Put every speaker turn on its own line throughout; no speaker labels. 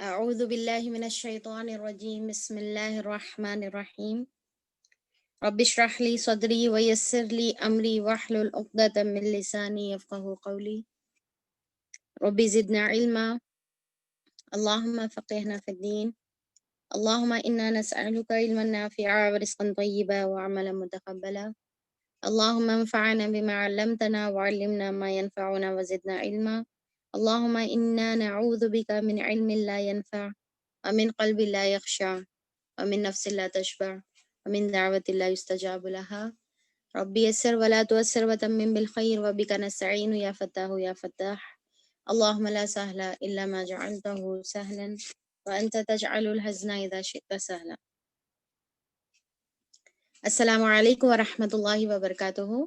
أعوذ بالله من الشيطان الرجيم بسم الله الرحمن الرحيم رب اشرح لي صدري ويسر لي أمري واحلل عقدة من لساني يفقه قولي رب زدنا علما اللهم فقهنا في الدين اللهم إنا نسألك علما نافعا ورزقا طيبا وعملا متقبلا اللهم انفعنا بما علمتنا وعلمنا ما ينفعنا وزدنا علما اللهم إنا نعوذ بك من علم لا ينفع ومن قلب لا يخشع ومن نفس لا تشبع ومن دعوة لا يستجاب لها ربي يسر ولا تؤسر وتمم بالخير وبك نستعين يا فتاه يا فتاح اللهم لا سهل إلا ما جعلته سهلا وأنت تجعل الحزن إذا شئت سهلا السلام علیکم ورحمۃ اللہ وبرکاتہ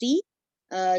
3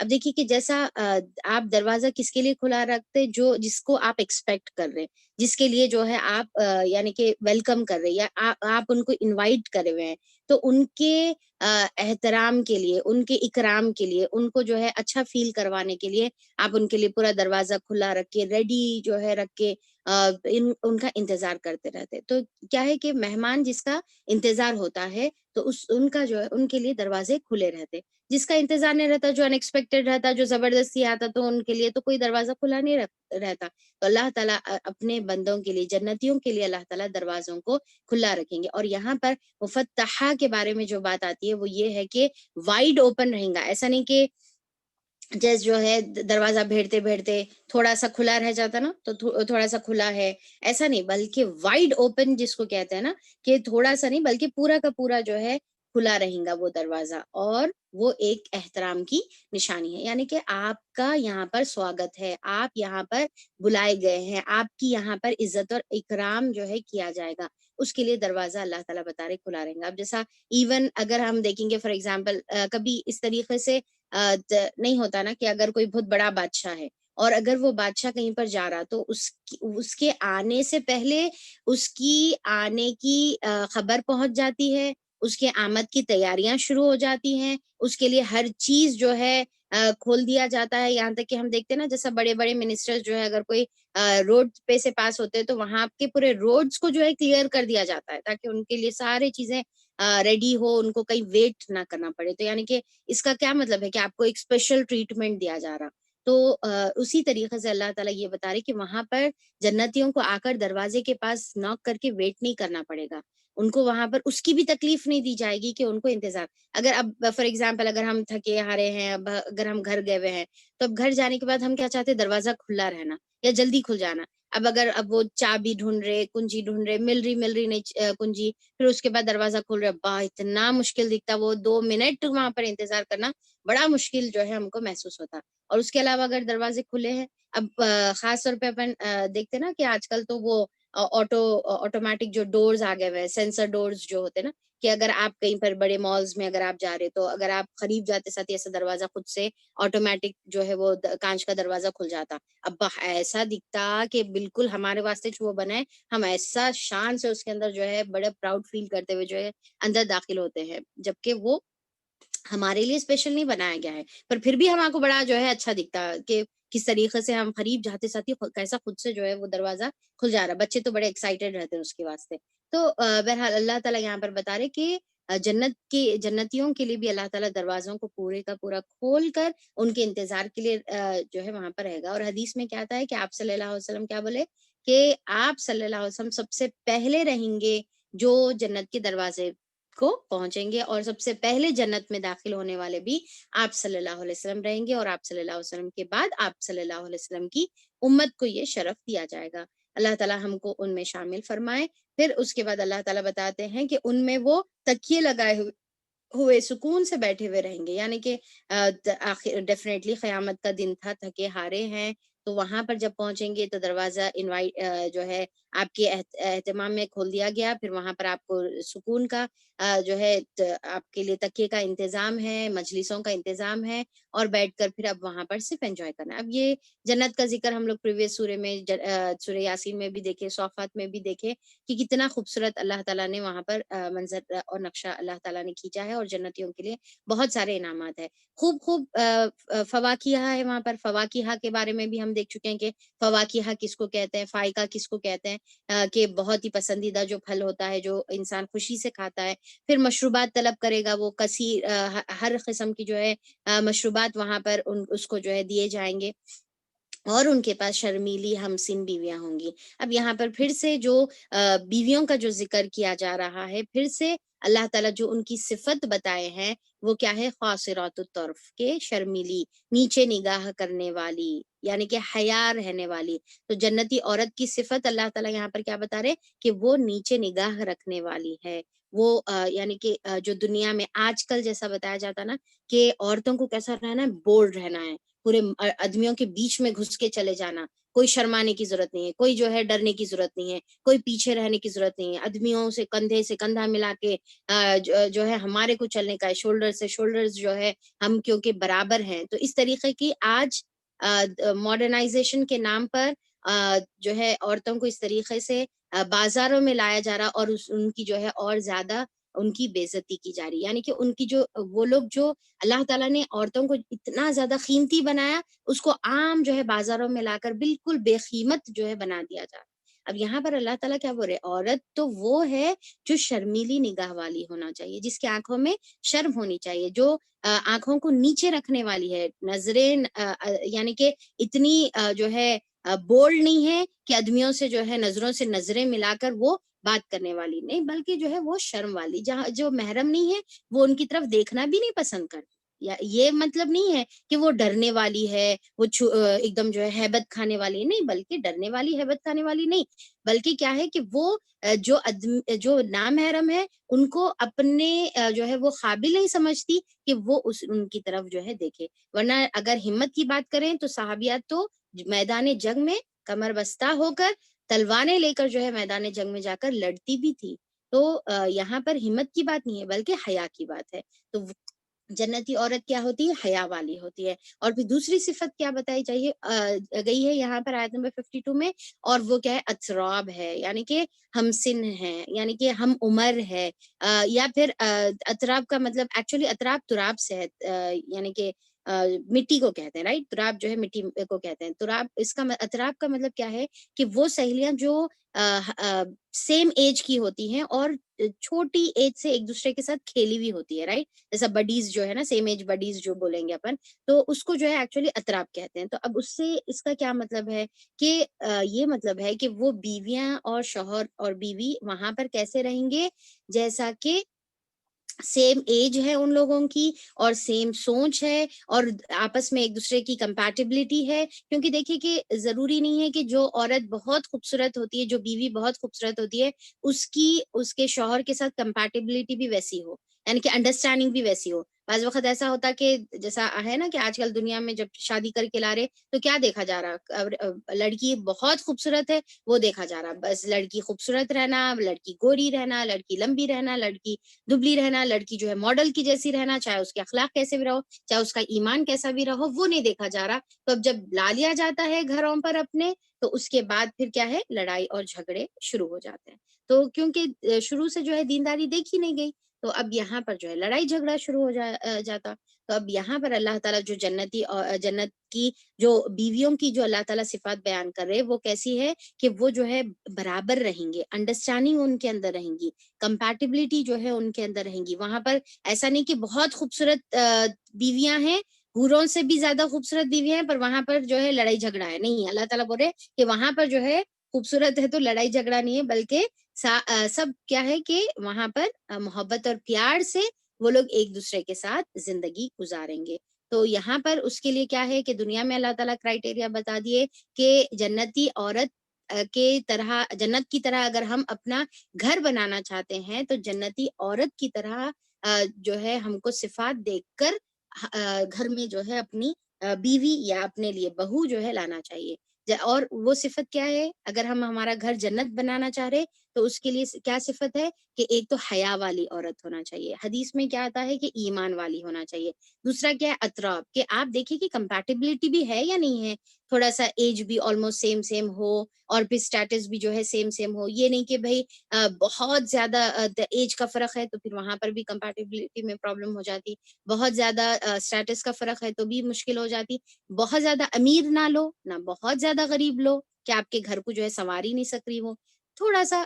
اب دیکھیے کہ جیسا آپ دروازہ کس کے لیے کھلا رکھتے، جو جس کو آپ ایکسپیکٹ کر رہے، جس کے لیے جو ہے آپ یعنی کہ ویلکم کر رہے، یا آپ ان کو انوائٹ کرے ہوئے ہیں، تو ان کے احترام کے لیے، ان کے اکرام کے لیے، ان کو جو ہے اچھا فیل کروانے کے لیے آپ ان کے لیے پورا دروازہ کھلا رکھ کے، ریڈی جو ہے رکھ کے ان کا انتظار کرتے رہتے. تو کیا ہے کہ مہمان جس کا انتظار ہوتا ہے، تو ان کا جو ہے ان کے لیے دروازے کھلے رہتے. جس کا انتظار نہیں رہتا، جو ان ایکسپیکٹڈ رہتا، جو زبردستی آتا، تو ان کے لیے تو کوئی دروازہ کھلا نہیں رہتا. تو اللہ تعالیٰ اپنے بندوں کے لیے، جنتیوں کے لیے اللہ تعالیٰ دروازوں کو کھلا رکھیں گے. اور یہاں پر مفتحہ کے بارے میں جو بات آتی ہے وہ یہ ہے کہ وائڈ اوپن رہیں گا. ایسا نہیں کہ جیس جو ہے دروازہ بھیڑتے بھیڑتے تھوڑا سا کھلا رہ جاتا نا، تو تھوڑا سا کھلا ہے، ایسا نہیں، بلکہ وائڈ اوپن جس کو کہتے ہیں نا، کہ تھوڑا سا نہیں بلکہ پورا کا پورا جو ہے کھلا رہیں گا وہ دروازہ. اور وہ ایک احترام کی نشانی ہے، یعنی کہ آپ کا یہاں پر سواگت ہے، آپ یہاں پر بلائے گئے ہیں، آپ کی یہاں پر عزت اور اکرام جو ہے کیا جائے گا. اس کے لیے دروازہ اللہ تعالیٰ بتا رہے کھلا رہیں گا. اب جیسا ایون اگر ہم دیکھیں گے فار ایگزامپل، کبھی اس طریقے سے نہیں ہوتا نا کہ اگر کوئی بہت بڑا بادشاہ ہے، اور اگر وہ بادشاہ کہیں پر جا رہا، تو اس کے آنے سے پہلے اس کی آنے کی خبر پہنچ جاتی ہے، اس کے آمد کی تیاریاں شروع ہو جاتی ہیں، اس کے لیے ہر چیز جو ہے کھول دیا جاتا ہے. یہاں تک کہ ہم دیکھتے ہیں نا، جیسا بڑے بڑے منسٹر جو ہے اگر کوئی روڈ پہ سے پاس ہوتے ہیں، تو وہاں کے پورے روڈز کو جو ہے کلیئر کر دیا جاتا ہے، تاکہ ان کے لیے سارے چیزیں ریڈی ہو، ان کو کہیں ویٹ نہ کرنا پڑے. تو یعنی کہ اس کا کیا مطلب ہے کہ آپ کو ایک اسپیشل ٹریٹمنٹ دیا جا رہا. تو اسی طریقے سے اللہ تعالیٰ یہ بتا رہے کہ وہاں پر جنتیوں کو آ کر دروازے کے پاس نوک کر کے ویٹ نہیں کرنا پڑے گا. ان کو وہاں پر اس کی بھی تکلیف نہیں دی جائے گی کہ ان کو انتظار. اگر اب فار ایگزامپل اگر ہم تھکے ہارے ہیں، اب اگر ہم گھر گئے ہوئے ہیں، تو اب گھر جانے کے بعد ہم کیا چاہتے ہیں؟ دروازہ کھلا رہنا یا جلدی کھل جانا. اب وہ چابی ڈھونڈ رہے، کنجی ڈھونڈ رہے، مل رہی نہیں کنجی، پھر اس کے بعد دروازہ کھول رہے، با اتنا مشکل دکھتا. وہ 2 منٹ وہاں پر انتظار کرنا بڑا مشکل جو ہے ہم کو محسوس ہوتا. اور اس کے علاوہ اگر دروازے کھلے ہیں، اب خاص طور پہ اپن دیکھتے نا کہ آج کل تو وہ آٹومیٹک جو ڈورز آ گئے ہوئے، سینسر ڈورز جو ہوتے نا، کہ اگر آپ کہیں پر بڑے مالز میں اگر آپ جا رہے، تو اگر آپ قریب جاتے ساتھ ایسا دروازہ خود سے آٹومیٹک جو ہے وہ کانچ کا دروازہ کھل جاتا. اب ایسا دکھتا کہ بالکل ہمارے واسطے جو وہ بنا ہے، ہم ایسا شان سے اس کے اندر جو ہے بڑے پراؤڈ فیل کرتے ہوئے جو ہے اندر داخل ہوتے ہیں، جبکہ وہ ہمارے لیے اسپیشل نہیں بنایا گیا ہے. پر پھر بھی ہمارے کو بڑا جو ہے اچھا دکھتا کہ کس طریقے سے ہم قریب جاتے ساتھ ہی کیسا خود سے جو ہے وہ دروازہ کھل جا رہا. بچے تو بڑے ایکسائٹیڈ رہتے ہیں اس کے واسطے. تو بہرحال اللہ تعالیٰ یہاں پر بتا رہے کہ جنتیوں کے لیے بھی اللہ تعالیٰ دروازوں کو پورے کا پورا کھول کر ان کے انتظار کے لیے جو ہے وہاں پر رہے گا. اور حدیث میں کیا آتا ہے کہ آپ صلی اللہ علیہ وسلم کیا بولے کہ آپ صلی اللہ علیہ وسلم سب سے پہلے رہیں گے جو جنت کے دروازے کو پہنچیں گے، اور سب سے پہلے جنت میں داخل ہونے والے بھی آپ صلی اللہ علیہ وسلم رہیں گے. اور آپ صلی اللہ علیہ وسلم کے بعد آپ صلی اللہ علیہ وسلم کی امت کو یہ شرف دیا جائے گا. اللہ تعالیٰ ہم کو ان میں شامل فرمائے. پھر اس کے بعد اللہ تعالیٰ بتاتے ہیں کہ ان میں وہ تکیے لگائے ہوئے سکون سے بیٹھے ہوئے رہیں گے. یعنی کہ آخر ڈیفینیٹلی قیامت کا دن تھا، تھکے ہارے ہیں، تو وہاں پر جب پہنچیں گے تو دروازہ انوائٹ جو ہے آپ کے اہتمام میں کھول دیا گیا. پھر وہاں پر آپ کو سکون کا جو ہے آپ کے لیے تکیے کا انتظام ہے، مجلسوں کا انتظام ہے، اور بیٹھ کر پھر اب وہاں پر صرف انجوائے کرنا. اب یہ جنت کا ذکر ہم لوگ پریویس سورے میں سورہ یاسین میں بھی دیکھے، صافات میں بھی دیکھے کہ کتنا خوبصورت اللہ تعالیٰ نے وہاں پر منظر اور نقشہ اللہ تعالیٰ نے کھینچا ہے. اور جنتیوں کے لیے بہت سارے انعامات ہیں، خوب فواکیہ ہے وہاں پر. فواکیہ کے بارے میں بھی ہم دیکھ چکے ہیں کہ فواکیہ کس کو کہتے ہیں، فائقہ کس کو کہتے ہیں، کہ بہت ہی پسندیدہ جو پھل ہوتا ہے جو انسان خوشی سے کھاتا ہے. پھر مشروبات طلب کرے گا، وہ کثیر ہر قسم کی جو ہے مشروبات وہاں پر اس کو جو ہے دیے جائیں گے. اور ان کے پاس شرمیلی ہمسن بیویاں ہوں گی. اب یہاں پر پھر سے جو بیویوں کا جو ذکر کیا جا رہا ہے، پھر سے اللہ تعالیٰ جو ان کی صفت بتائے ہیں وہ کیا ہے؟ قاصرات الطرف، کے شرمیلی، نیچے نگاہ کرنے والی، یعنی کہ حیا رہنے والی. تو جنتی عورت کی صفت اللہ تعالیٰ یہاں پر کیا بتا رہے کہ وہ نیچے نگاہ رکھنے والی ہے. وہ یعنی کہ جو دنیا میں آج کل جیسا بتایا جاتا نا کہ عورتوں کو کیسا رہنا ہے؟ بولڈ رہنا ہے، پورے آدمیوں کے بیچ میں گھس کے چلے جانا. کوئی شرمانے کی ضرورت نہیں ہے, کوئی جو ہے ڈرنے کی ضرورت نہیں ہے, کوئی پیچھے رہنے کی ضرورت نہیں ہے. آدمیوں سے کندھا ملا کے جو ہے ہمارے کو چلنے کا ہے, شولڈر سے شولڈر جو ہے ہم کیونکہ برابر ہیں. تو اس طریقے کی آج ماڈرنائزیشن کے نام پر جو ہے عورتوں کو اس طریقے سے بازاروں میں لایا جا رہا, اور ان کی جو ہے اور زیادہ ان کی بے عزتی کی جا رہی. یعنی کہ ان کی جو وہ لوگ جو اللہ تعالیٰ نے عورتوں کو اتنا زیادہ قیمتی بنایا, اس کو عام جو ہے بازاروں میں لا کر بالکل بے قیمت جو ہے بنا دیا جا رہا. اب یہاں پر اللہ تعالیٰ کیا بول رہے, عورت تو وہ ہے جو شرمیلی نگاہ والی ہونا چاہیے, جس کی آنکھوں میں شرم ہونی چاہیے, جو آنکھوں کو نیچے رکھنے والی ہے, نظریں یعنی کہ اتنی جو ہے بولڈ نہیں ہے کہ آدمیوں سے جو ہے نظروں سے نظریں ملا کر وہ بات کرنے والی نہیں, بلکہ جو ہے وہ شرم والی, جہاں جو محرم نہیں ہے وہ ان کی طرف دیکھنا بھی نہیں پسند کرتی. یہ مطلب نہیں ہے کہ وہ ڈرنے والی ہے, وہ ایک دم جو ہے ہیبت کھانے والی نہیں, بلکہ ڈرنے والی ہیبت کھانے والی نہیں, بلکہ کیا ہے کہ وہ جو نامحرم ہے ان کو اپنے جو ہے وہ قابل نہیں سمجھتی کہ وہ ان کی طرف جو ہے دیکھے. ورنہ اگر ہمت کی بات کریں تو صحابیات تو میدان جنگ میں کمر بستہ ہو کر تلواریں لے کر جو ہے میدان جنگ میں جا کر لڑتی بھی تھی. تو یہاں پر ہمت کی بات نہیں ہے بلکہ حیا کی بات ہے. تو جنتی عورت کیا ہوتی ہے, حیا والی ہوتی ہے. اور پھر دوسری صفت کیا بتائی چاہیے گئی ہے یہاں پر آیت نمبر 52 میں, اور وہ کیا ہے, اتراب ہے, یعنی کہ ہم سن ہے, یعنی کہ ہم عمر ہے. یا پھر اتراب کا مطلب ایکچولی اتراب تراب سے ہے, یعنی کہ مٹی کو کہتے ہیں, رائٹ, تراب جو ہے مٹی کو کہتے ہیں. تراب اس کا اتراب کا مطلب کیا ہے کہ وہ سہیلیاں جو سیم ایج کی ہوتی ہیں اور چھوٹی ایج سے ایک دوسرے کے ساتھ کھیلی ہوئی ہوتی ہے, رائٹ, جیسا بڈیز جو ہے نا, سیم ایج بڈیز جو بولیں گے اپن, تو اس کو جو ہے ایکچولی اتراب کہتے ہیں. تو اب اس سے اس کا کیا مطلب ہے کہ یہ مطلب ہے کہ وہ بیویاں اور شوہر اور بیوی وہاں پر کیسے رہیں گے, جیسا کہ سیم ایج ہے ان لوگوں کی, اور سیم سوچ ہے, اور آپس میں ایک دوسرے کی کمپیٹیبلٹی ہے. کیونکہ دیکھیے کہ ضروری نہیں ہے کہ جو عورت بہت خوبصورت ہوتی ہے, جو بیوی بہت خوبصورت ہوتی ہے, اس کے شوہر کے ساتھ کمپیٹیبلٹی بھی ویسی ہو, یعنی کہ انڈرسٹینڈنگ بھی ویسی ہو. بعض وقت ایسا ہوتا کہ جیسا ہے نا کہ آج کل دنیا میں جب شادی کر کے لا رہے تو کیا دیکھا جا رہا, لڑکی بہت خوبصورت ہے وہ دیکھا جا رہا, بس لڑکی خوبصورت رہنا, لڑکی گوری رہنا, لڑکی لمبی رہنا, لڑکی دبلی رہنا, لڑکی جو ہے ماڈل کی جیسی رہنا, چاہے اس کے اخلاق کیسے بھی رہو, چاہے اس کا ایمان کیسا بھی رہو, وہ نہیں دیکھا جا رہا. تو اب جب لا لیا جاتا ہے گھروں پر اپنے, تو اس کے بعد پھر کیا ہے, لڑائی اور جھگڑے شروع ہو جاتے ہیں. تو کیونکہ شروع سے جو ہے دینداری دیکھی نہیں گئی, تو اب یہاں پر جو ہے لڑائی جھگڑا شروع ہو جاتا. تو اب یہاں پر اللہ تعالیٰ جو جنت کی جو بیویوں کی جو اللہ تعالیٰ صفات بیان کر رہے, وہ کیسی ہے کہ وہ جو ہے برابر رہیں گے, انڈرسٹینڈنگ ان کے اندر رہیں گی, کمپیٹیبلٹی جو ہے ان کے اندر رہیں گی. وہاں پر ایسا نہیں کہ بہت خوبصورت بیویاں ہیں, حوروں سے بھی زیادہ خوبصورت بیویاں ہیں, پر وہاں پر جو ہے لڑائی جھگڑا ہے. نہیں, اللہ تعالیٰ بول رہے کہ وہاں پر جو ہے خوبصورت ہے تو لڑائی جھگڑا نہیں ہے, بلکہ سب کیا ہے کہ وہاں پر محبت اور پیار سے وہ لوگ ایک دوسرے کے ساتھ زندگی گزاریں گے. تو یہاں پر اس کے لیے کیا ہے کہ دنیا میں اللہ تعالیٰ کرائٹیریا بتا دیے کہ جنتی عورت کے طرح, جنت کی طرح اگر ہم اپنا گھر بنانا چاہتے ہیں تو جنتی عورت کی طرح جو ہے ہم کو صفات دیکھ کر گھر میں جو ہے اپنی بیوی یا اپنے لیے بہو جو ہے لانا چاہیے. اور وہ صفت کیا ہے, اگر ہم ہمارا گھر جنت بنانا چاہ رہے تو اس کے لیے کیا صفت ہے کہ ایک تو حیا والی عورت ہونا چاہیے, حدیث میں کیا آتا ہے کہ ایمان والی ہونا چاہیے. دوسرا کیا ہے, اطراب, کہ آپ دیکھیں کہ کمپیٹیبلٹی بھی ہے یا نہیں ہے, تھوڑا سا ایج بھی آلموسٹ سیم ہو, اور پھر اسٹیٹس بھی جو ہے سیم ہو. یہ نہیں کہ بھائی بہت زیادہ ایج کا فرق ہے تو پھر وہاں پر بھی کمپیٹیبلٹی میں پرابلم ہو جاتی, بہت زیادہ اسٹیٹس کا فرق ہے تو بھی مشکل ہو جاتی. بہت زیادہ امیر نہ لو نہ بہت زیادہ غریب لو کہ آپ کے گھر کو جو ہے سنوار ہی نہیں سک رہی. وہ تھوڑا سا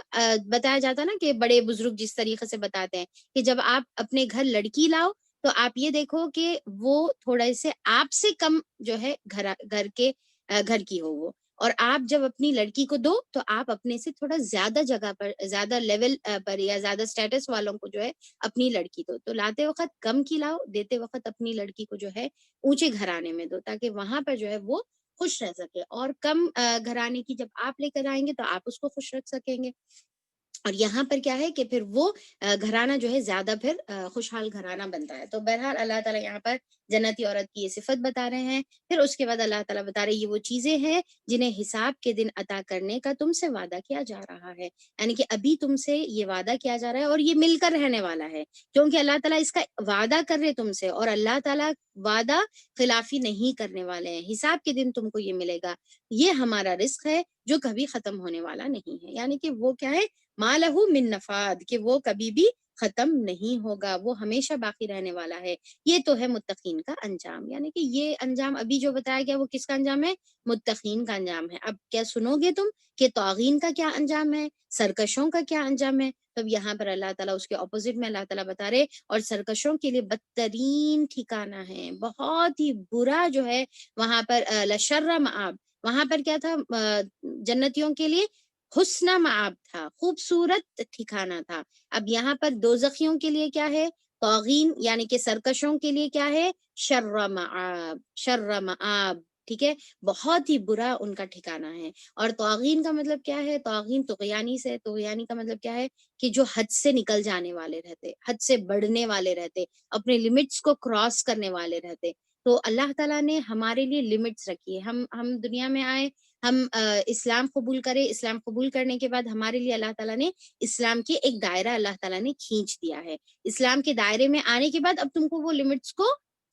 بتایا جاتا نا کہ بڑے بزرگ جس طریقے سے بتاتے ہیں کہ جب آپ اپنے گھر لڑکی لاؤ تو آپ یہ دیکھو کہ وہ تھوڑے سے آپ سے کم جو ہے گھر کی ہو وہ, اور آپ جب اپنی لڑکی کو دو تو آپ اپنے سے تھوڑا زیادہ جگہ پر, زیادہ لیول پر یا زیادہ سٹیٹس والوں کو جو ہے اپنی لڑکی دو. تو لاتے وقت کم کی لاؤ, دیتے وقت اپنی لڑکی کو جو ہے اونچے گھرانے میں دو, تاکہ وہاں پر جو ہے وہ خوش رہ سکے. اور کم گھرانے کی جب آپ لے کر آئیں گے تو آپ اس کو خوش رکھ سکیں گے. اور یہاں پر کیا ہے کہ پھر وہ گھرانہ جو ہے زیادہ پھر خوشحال گھرانہ بنتا ہے. تو بہرحال اللہ تعالیٰ یہاں پر جنتی عورت کی یہ صفت بتا رہے ہیں. پھر اس کے بعد اللہ تعالیٰ بتا رہے یہ وہ چیزیں ہیں جنہیں حساب کے دن عطا کرنے کا تم سے وعدہ کیا جا رہا ہے. یعنی کہ ابھی تم سے یہ وعدہ کیا جا رہا ہے اور یہ مل کر رہنے والا ہے، کیونکہ اللہ تعالیٰ اس کا وعدہ کر رہے تم سے، اور اللہ تعالیٰ وعدہ خلافی نہیں کرنے والے ہیں. حساب کے دن تم کو یہ ملے گا، یہ ہمارا رزق ہے جو کبھی ختم ہونے والا نہیں ہے. یعنی کہ وہ کیا ہے، مالہ من نفاد، کہ وہ کبھی بھی ختم نہیں ہوگا، وہ ہمیشہ باقی رہنے والا ہے. یہ تو ہے متقین کا انجام. یعنی کہ یہ انجام ابھی جو بتایا گیا وہ کس کا انجام ہے؟ متقین کا انجام ہے. اب کیا سنو گے تم کہ طاغین کا کیا انجام ہے، سرکشوں کا کیا انجام ہے؟ تب یہاں پر اللہ تعالیٰ اس کے اپوزٹ میں اللہ تعالیٰ بتا رہے، اور سرکشوں کے لیے بدترین ٹھکانہ ہے، بہت ہی برا جو ہے وہاں پر لشر مآب. وہاں پر کیا تھا؟ جنتیوں کے لیے حسن معاب تھا، خوبصورت ٹھکانہ تھا. اب یہاں پر دوزخیوں کے لیے کیا ہے؟ طاغین یعنی کہ سرکشوں کے لیے کیا ہے؟ شر معاب، شر معاب. ٹھیک ہے، بہت ہی برا ان کا ٹھکانہ ہے. اور طاغین کا مطلب کیا ہے؟ طاغین طغیانی سے، طغیانی کا مطلب کیا ہے کہ جو حد سے نکل جانے والے رہتے، حد سے بڑھنے والے رہتے، اپنے لمٹس کو کراس کرنے والے رہتے. تو اللہ تعالیٰ نے ہمارے لیے لمٹس رکھی ہے. ہم دنیا میں آئے، ہم اسلام قبول کرے، اسلام قبول کرنے کے بعد ہمارے لیے اللہ تعالیٰ نے اسلام کے ایک دائرہ اللہ تعالیٰ نے کھینچ دیا ہے. اسلام کے دائرے میں آنے کے بعد اب تم کو وہ لمٹس کو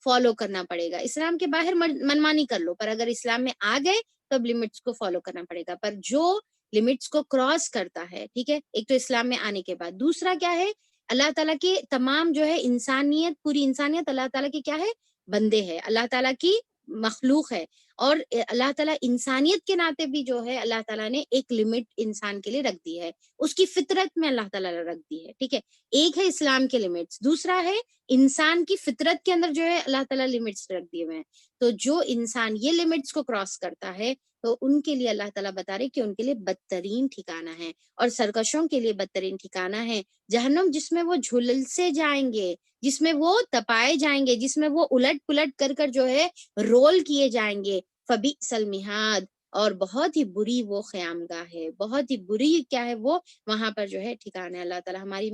فالو کرنا پڑے گا. اسلام کے باہر منمانی کر لو، پر اگر اسلام میں آ گئے تو اب لمٹس کو فالو کرنا پڑے گا. پر جو لمٹس کو کراس کرتا ہے، ٹھیک ہے، ایک تو اسلام میں آنے کے بعد، دوسرا کیا ہے، اللہ تعالیٰ کے تمام جو ہے انسانیت، پوری انسانیت اللہ تعالیٰ کی کیا ہے؟ بندے ہے، اللہ تعالیٰ کی مخلوق ہے. اور اللہ تعالیٰ انسانیت کے ناطے بھی جو ہے اللہ تعالیٰ نے ایک لمٹ انسان کے لیے رکھ دی ہے، اس کی فطرت میں اللہ تعالیٰ نے رکھ دی ہے. ٹھیک ہے، ایک ہے اسلام کے لمٹس، دوسرا ہے انسان کی فطرت کے اندر جو ہے اللہ تعالیٰ لمٹس رکھ دیے ہوئے ہیں. تو جو انسان یہ لمٹس کو کراس کرتا ہے تو ان کے لیے اللہ تعالیٰ بتا رہے کہ ان کے لیے بدترین ٹھکانہ ہے. اور سرکشوں کے لیے بدترین ٹھکانہ ہے جہنم، جس میں وہ جھلل سے جائیں گے، جس میں وہ تپائے جائیں گے، جس میں وہ الٹ پلٹ کر کر جو ہے رول کیے جائیں گے. فبئس المہاد، اور بہت ہی بری وہ قیام گاہ ہے، بہت ہی بری کیا ہے وہ وہاں پر جو ہے ٹھکانہ ہے. اللہ تعالیٰ ہماری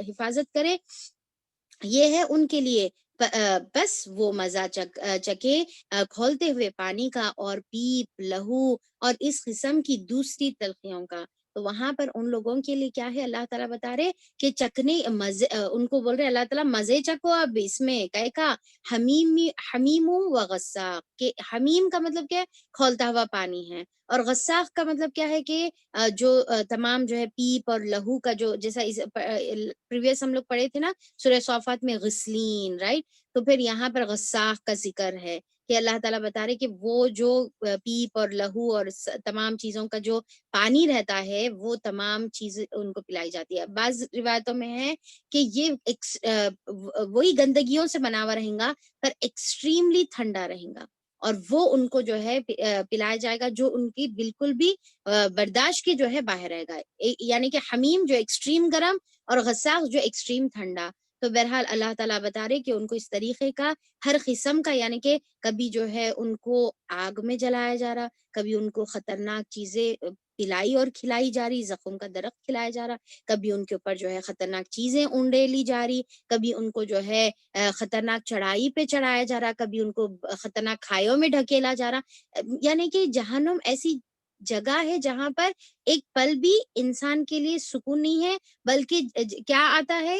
حفاظت کرے. یہ ہے ان کے لیے بس وہ مزہ چکے کھولتے ہوئے پانی کا، اور پیپ، لہو اور اس قسم کی دوسری تلخیوں کا. تو وہاں پر ان لوگوں کے لیے کیا ہے؟ اللہ تعالیٰ بتا رہے کہ چکنے مزے، ان کو بول رہے اللہ تعالیٰ مزے چکو اب اس میں. کا حمیم و غساق، کہ حمیم کا مطلب کیا ہے؟ کھولتا ہوا پانی ہے. اور غساق کا مطلب کیا ہے کہ جو تمام جو ہے پیپ اور لہو کا، جو جیسا پریویس ہم لوگ پڑھے تھے نا سورہ صافات میں، غسلین، رائٹ. تو پھر یہاں پر غساق کا ذکر ہے کہ اللہ تعالیٰ بتا رہے کہ وہ جو پیپ اور لہو اور تمام چیزوں کا جو پانی رہتا ہے، وہ تمام چیزیں ان کو پلائی جاتی ہے. بعض روایتوں میں ہے کہ یہ وہی گندگیوں سے بنا ہوا رہیں گا، پر ایکسٹریملی ٹھنڈا رہیں گا، اور وہ ان کو جو ہے پلایا جائے گا جو ان کی بالکل بھی برداشت کے جو ہے باہر رہے گا. یعنی کہ حمیم جو ایکسٹریم گرم، اور غساق جو ایکسٹریم ٹھنڈا. تو بہرحال اللہ تعالیٰ بتا رہے کہ ان کو اس طریقے کا ہر قسم کا، یعنی کہ کبھی جو ہے ان کو آگ میں جلایا جا رہا، کبھی ان کو خطرناک چیزیں پلائی اور کھلائی جا رہی، زخم کا درخت کھلایا جا رہا، کبھی ان کے اوپر جو ہے خطرناک چیزیں اونڈے لی جا رہی، کبھی ان کو جو ہے خطرناک چڑھائی پہ چڑھایا جا رہا، کبھی ان کو خطرناک کھائیوں میں ڈھکیلا جا رہا. یعنی کہ جہنم ایسی جگہ ہے جہاں پر ایک پل بھی انسان کے لیے سکون نہیں ہے، بلکہ کیا آتا ہے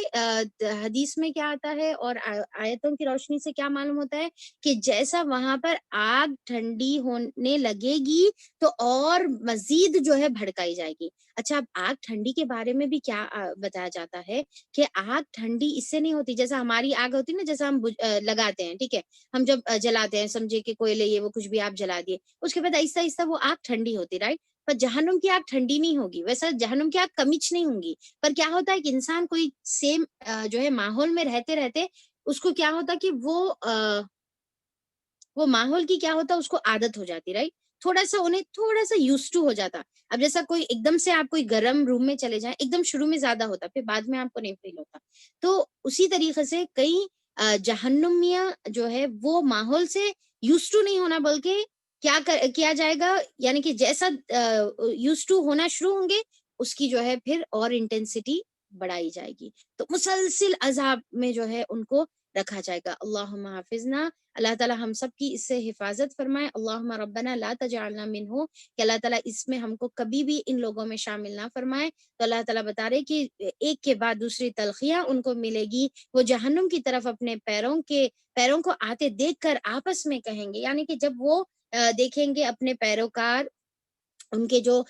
حدیث میں کیا آتا ہے اور آیتوں کی روشنی سے کیا معلوم ہوتا ہے کہ جیسا وہاں پر آگ ٹھنڈی ہونے لگے گی تو اور مزید جو ہے بھڑکائی جائے گی. اچھا، اب آگ ٹھنڈی کے بارے میں بھی کیا بتایا جاتا ہے کہ آگ ٹھنڈی اس سے نہیں ہوتی جیسا ہماری آگ ہوتی نا، جیسا ہم لگاتے ہیں، ٹھیک ہے، ہم جب جلاتے ہیں، سمجھے کہ کوئلے یہ وہ کچھ بھی آپ جلا دیے، اس کے بعد آہستہ آہستہ وہ آگ ٹھنڈی ہوتی، رائٹ. پر جہنم کی آگ ٹھنڈی نہیں ہوگی، ویسا جہنم کی آگ کمچ نہیں ہوں گی. پر کیا ہوتا ہے کہ انسان کوئی سیم جو ہے ماحول میں رہتے رہتے اس کو کیا ہوتا کہ وہ ماحول کی کیا ہوتا اس کو عادت ہو جاتی، رائٹ. انہیں تھوڑا سا یوز ٹو ہو جاتا. اب جیسا کوئی ایک دم سے آپ کوئی گرم روم میں چلے جائیں، ایک دم شروع میں زیادہ ہوتا، پھر بعد میں آپ کو نہیں فیل ہوتا. تو اسی طریقے سے کئی جہنمیہ جو ہے وہ ماحول سے یوز ٹو نہیں ہونا، بلکہ کیا جائے گا، یعنی کہ جیسا یوز ٹو ہونا شروع ہوں گے اس کی جو ہے پھر اور انٹینسٹی بڑھائی جائے گی، تو مسلسل عذاب میں جو ہے ان کو رکھا جائے گا۔ اللہم حافظنا، اللہ تعالیٰ ہم سب کی اس سے حفاظت فرمائے۔ اللہم ربنا لا تجعلنا منہ، کہ اللہ تعالیٰ اس میں ہم کو کبھی بھی ان لوگوں میں شامل نہ فرمائے۔ تو اللہ تعالیٰ بتا رہے کہ ایک کے بعد دوسری تلخیاں ان کو ملے گی، وہ جہنم کی طرف اپنے پیروں کو آتے دیکھ کر آپس میں کہیں گے، یعنی کہ جب وہ دیکھیں گے اپنے پیروکار، ان کے جو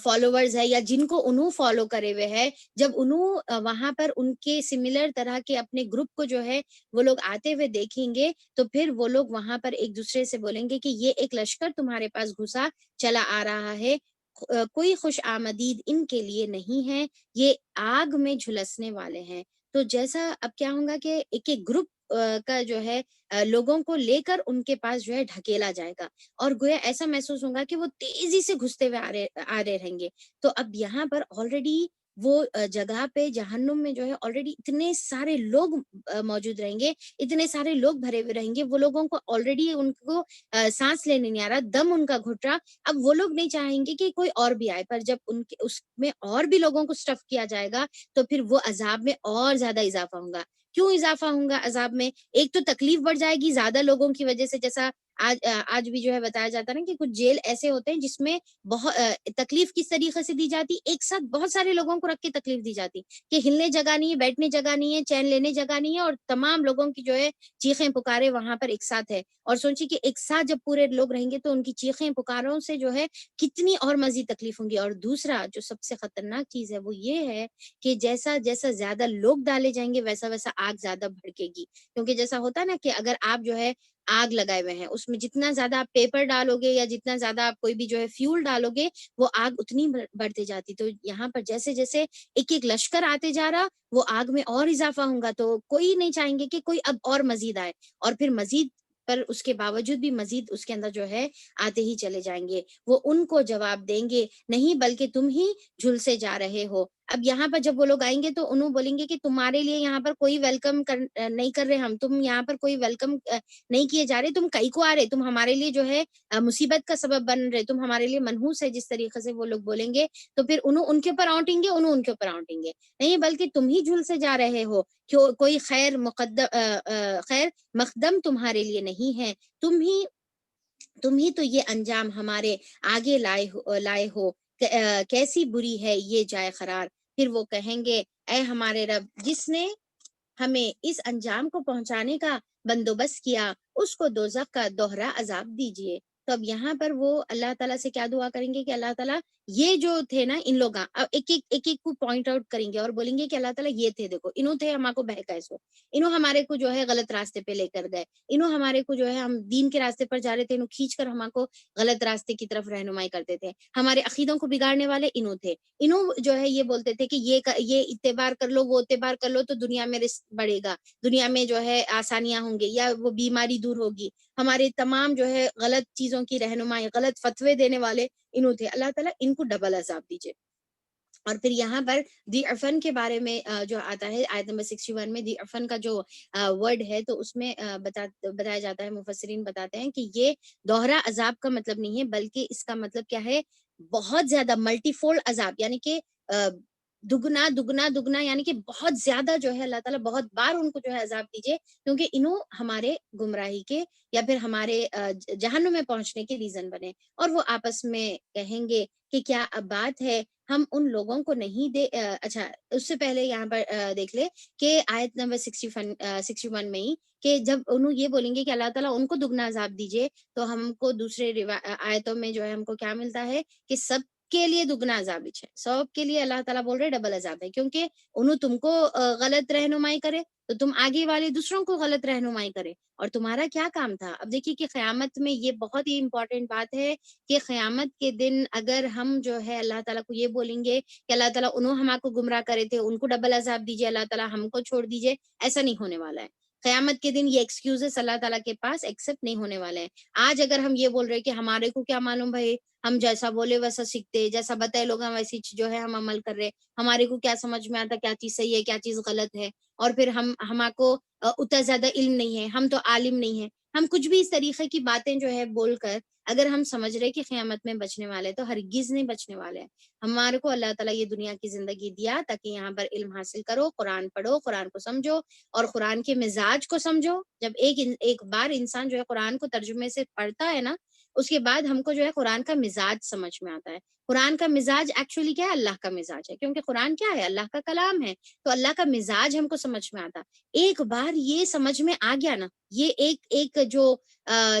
فالوورز ہے یا جن کو انہوں فالو کرے ہوئے ہے، جب انہوں وہاں پر ان کے سملر طرح کے اپنے گروپ کو جو ہے وہ لوگ آتے ہوئے دیکھیں گے، تو پھر وہ لوگ وہاں پر ایک دوسرے سے بولیں گے کہ یہ ایک لشکر تمہارے پاس گھسا چلا آ رہا ہے، کوئی خوش آمدید ان کے لیے نہیں ہے، یہ آگ میں جھلسنے والے ہیں۔ تو جیسا اب کیا ہوگا کہ ایک ایک گروپ کا جو ہے لوگوں کو لے کر ان کے پاس جو ہے ڈھکیلا جائے گا، اور گویا ایسا محسوس ہوگا کہ وہ تیزی سے گھستے ہوئے آ رہے رہیں گے۔ تو اب یہاں پر آلریڈی وہ جگہ پہ جہنم میں جو ہے آلریڈی اتنے سارے لوگ موجود رہیں گے، اتنے سارے لوگ بھرے ہوئے رہیں گے، وہ لوگوں کو آلریڈی ان کو سانس لینے نہیں آ رہا، دم ان کا گھٹ رہا۔ اب وہ لوگ نہیں چاہیں گے کہ کوئی اور بھی آئے، پر جب ان کے اس میں اور بھی لوگوں کو سٹف کیا جائے گا تو پھر وہ عذاب میں اور زیادہ اضافہ ہوگا۔ کیوں اضافہ ہوگا عذاب میں؟ ایک تو تکلیف بڑھ جائے گی زیادہ لوگوں کی وجہ سے، جیسا آج بھی جو ہے بتایا جاتا ہے نا کہ کچھ جیل ایسے ہوتے ہیں جس میں بہت تکلیف کس طریقے سے دی جاتی، ایک ساتھ بہت سارے لوگوں کو رکھ کے تکلیف دی جاتی کہ ہلنے جگہ نہیں ہے، بیٹھنے جگہ نہیں ہے، چین لینے جگہ نہیں ہے، اور تمام لوگوں کی جو ہے چیخیں پکارے وہاں پر ایک ساتھ ہے۔ اور سوچی کہ ایک ساتھ جب پورے لوگ رہیں گے تو ان کی چیخیں پکاروں سے جو ہے کتنی اور مزید تکلیف ہوں گی۔ اور دوسرا جو سب سے خطرناک چیز ہے وہ یہ ہے کہ جیسا جیسا زیادہ لوگ ڈالے جائیں گے ویسا ویسا آگ زیادہ بھڑکے گی، کیونکہ جیسا ہوتا ہے نا کہ اگر آپ جو ہے آگ لگائے ہوئے ہیں، اس میں جتنا زیادہ آپ پیپر ڈالو گے یا جتنا زیادہ آپ کوئی بھی جو ہے فیول ڈالو گے، وہ آگ اتنی بڑھتے جاتی۔ تو یہاں پر جیسے جیسے ایک ایک لشکر آتے جا رہا، وہ آگ میں اور اضافہ ہوگا، تو کوئی نہیں چاہیں گے کہ کوئی اب اور مزید آئے، اور پھر مزید پر اس کے باوجود بھی مزید اس کے اندر جو ہے آتے ہی چلے جائیں گے۔ وہ ان کو جواب دیں گے، نہیں بلکہ تم ہی جھلسے جا رہے ہو۔ اب یہاں پر جب وہ لوگ آئیں گے تو انہوں بولیں گے کہ تمہارے لیے یہاں پر کوئی ویلکم نہیں کر رہے ہم، تم یہاں پر کوئی ویلکم نہیں کیے جا رہے، تم کئی کو آ رہے، تم ہمارے لیے جو ہے مصیبت کا سبب بن رہے، تم ہمارے لیے منحوس ہے، جس طریقے سے وہ لوگ بولیں گے، تو پھر انہوں ان کے اوپر آؤٹیں گے، انہوں ان کے اوپر آؤٹیں گے، نہیں بلکہ تم ہی جھلسے جا رہے ہو، کوئی خیر مقدم تمہارے لیے نہیں ہے، تم ہی تو یہ انجام ہمارے آگے لائے ہو، کیسی بری ہے یہ جائے قرار۔ پھر وہ کہیں گے، اے ہمارے رب، جس نے ہمیں اس انجام کو پہنچانے کا بندوبست کیا، اس کو دوزخ کا دوہرا عذاب دیجیے۔ تو اب یہاں پر وہ اللہ تعالیٰ سے کیا دعا کریں گے کہ اللہ تعالیٰ یہ جو تھے نا ان لوگ ایک کو پوائنٹ آؤٹ کریں گے اور بولیں گے کہ اللہ تعالیٰ یہ تھے، دیکھو انہوں تھے ہمارے کو بہکائے سو، انہوں ہمارے کو جو ہے غلط راستے پہ لے کر گئے، انہوں ہمارے کو جو ہے ہم دین کے راستے پر جا رہے تھے، انہوں کھینچ کر ہمارے کو غلط راستے کی طرف رہنمائی کرتے تھے، ہمارے عقیدوں کو بگاڑنے والے انہوں تھے، انہوں جو ہے یہ بولتے تھے کہ یہ اتبار کر لو، وہ اتبار کر لو تو دنیا میں رزق بڑھے گا، دنیا میں جو ہے آسانیاں ہوں گی یا وہ بیماری دور ہوگی، ہمارے تمام جو ہے غلط چیزوں کی رہنمائی، غلط فتوے دینے والے انہوں تھے، اللہ تعالیٰ ان کو ڈبل عذاب دیجئے۔ اور پھر یہاں پر دی عفن کے بارے میں جو آتا ہے آیت نمبر 61 میں، دی عفن کا جو ورڈ ہے تو اس میں بتایا جاتا ہے، مفسرین بتاتے ہیں کہ یہ دوہرا عذاب کا مطلب نہیں ہے، بلکہ اس کا مطلب کیا ہے، بہت زیادہ ملٹی فولڈ عذاب، یعنی کہ دگنا دگنا دگنا، یعنی کہ بہت زیادہ جو ہے اللہ تعالیٰ بہت بار ان کو جو ہے عذاب دیجیے، کیونکہ انہوں ہمارے گمراہی کے یا پھر ہمارے جہنم میں پہنچنے کے ریزن بنے۔ اور وہ آپس میں کہیں گے کہ کیا اب بات ہے ہم ان لوگوں کو نہیں دے اچھا اس سے پہلے یہاں پر دیکھ لے کہ آیت نمبر 61 میں ہی کہ جب انہوں یہ بولیں گے کہ اللہ تعالیٰ ان کو دگنا عذاب دیجیے، تو ہم کو دوسرے آیتوں میں جو ہے ہم کو کیا ملتا ہے کہ سب کے لیے دگنا عذاب ہے، سب کے لیے اللہ تعالیٰ بول رہے ڈبل عذاب ہے، کیونکہ انہوں تم کو غلط رہنمائی کرے تو تم آگے والے دوسروں کو غلط رہنمائی کرے، اور تمہارا کیا کام تھا۔ اب دیکھیے کہ قیامت میں یہ بہت ہی امپورٹنٹ بات ہے کہ قیامت کے دن اگر ہم جو ہے اللہ تعالیٰ کو یہ بولیں گے کہ اللہ تعالیٰ انہوں ہمارے کو گمراہ کرے تھے، ان کو ڈبل عذاب دیجیے، اللہ تعالیٰ ہم کو چھوڑ دیجیے، ایسا نہیں ہونے والا ہے۔ قیامت کے دن یہ ایکسکیوزز اللہ تعالیٰ کے پاس ایکسپٹ نہیں ہونے والے ہیں۔ آج اگر ہم یہ بول رہے کہ ہمارے کو کیا معلوم بھائی، ہم جیسا بولے ویسا سیکھتے، جیسا بتائے لوگ ہم ویسی جو ہے ہم عمل کر رہے، ہمارے کو کیا سمجھ میں آتا کیا چیز صحیح ہے کیا چیز غلط ہے، اور پھر ہمارے کو اتنا زیادہ علم نہیں ہے، ہم تو عالم نہیں ہے، ہم کچھ بھی اس طریقے کی باتیں جو ہے بول کر اگر ہم سمجھ رہے کہ قیامت میں بچنے والے تو ہرگز نہیں بچنے والے ہیں۔ ہمارے کو اللہ تعالیٰ یہ دنیا کی زندگی دیا تاکہ یہاں پر علم حاصل کرو، قرآن پڑھو، قرآن کو سمجھو اور قرآن کے مزاج کو سمجھو۔ جب ایک بار انسان جو ہے قرآن کو ترجمے سے پڑھتا ہے نا، اس کے بعد ہم کو جو ہے قرآن کا مزاج سمجھ میں آتا ہے۔ قرآن کا مزاج ایکچولی کیا ہے؟ اللہ کا مزاج ہے، کیونکہ قرآن کیا ہے؟ اللہ کا کلام ہے، تو اللہ کا مزاج ہم کو سمجھ میں آتا۔ ایک بار یہ سمجھ میں آ گیا نا، یہ ایک جو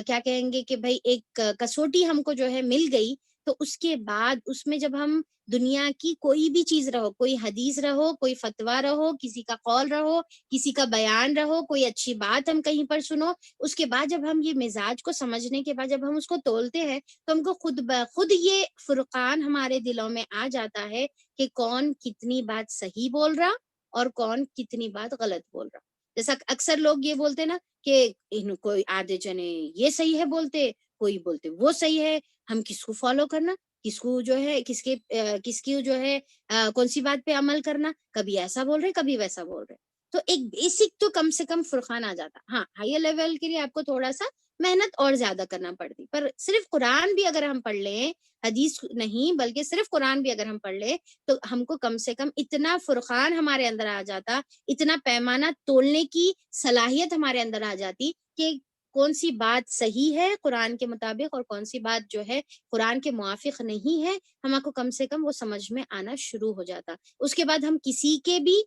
کیا کہیں گے کہ بھائی ایک کسوٹی ہم کو جو ہے مل گئی، تو اس کے بعد اس میں جب ہم دنیا کی کوئی بھی چیز رہو، کوئی حدیث رہو، کوئی فتویٰ رہو، کسی کا قول رہو، کسی کا بیان رہو، کوئی اچھی بات ہم کہیں پر سنو، اس کے بعد جب ہم یہ مزاج کو سمجھنے کے بعد جب ہم اس کو تولتے ہیں تو ہم کو خود بخود یہ فرقان ہمارے دلوں میں آ جاتا ہے کہ کون کتنی بات صحیح بول رہا اور کون کتنی بات غلط بول رہا۔ جیسا اکثر لوگ یہ بولتے نا کہ کوئی آدھے جنے یہ صحیح ہے بولتے، کوئی بولتے وہ صحیح ہے، ہم کس کو فالو کرنا، کس کو جو ہے کس کی جو ہے کون سی بات پہ عمل کرنا، کبھی ایسا بول رہے کبھی ویسا بول رہے۔ تو ایک بیسک تو کم سے کم فرقان آ جاتا۔ ہاں، ہائر لیول کے لیے آپ کو تھوڑا سا محنت اور زیادہ کرنا پڑتی، پر صرف قرآن بھی اگر ہم پڑھ لیں، حدیث نہیں بلکہ صرف قرآن بھی اگر ہم پڑھ لیں تو ہم کو کم سے کم اتنا فرقان ہمارے اندر آ جاتا، اتنا پیمانہ تولنے کی صلاحیت ہمارے اندر آ جاتی کہ کون سی بات صحیح ہے قرآن کے مطابق اور کون سی بات جو ہے قرآن کے موافق نہیں ہے، ہم کو کم سے کم وہ سمجھ میں آنا شروع ہو جاتا۔ اس کے بعد ہم کسی کے بھی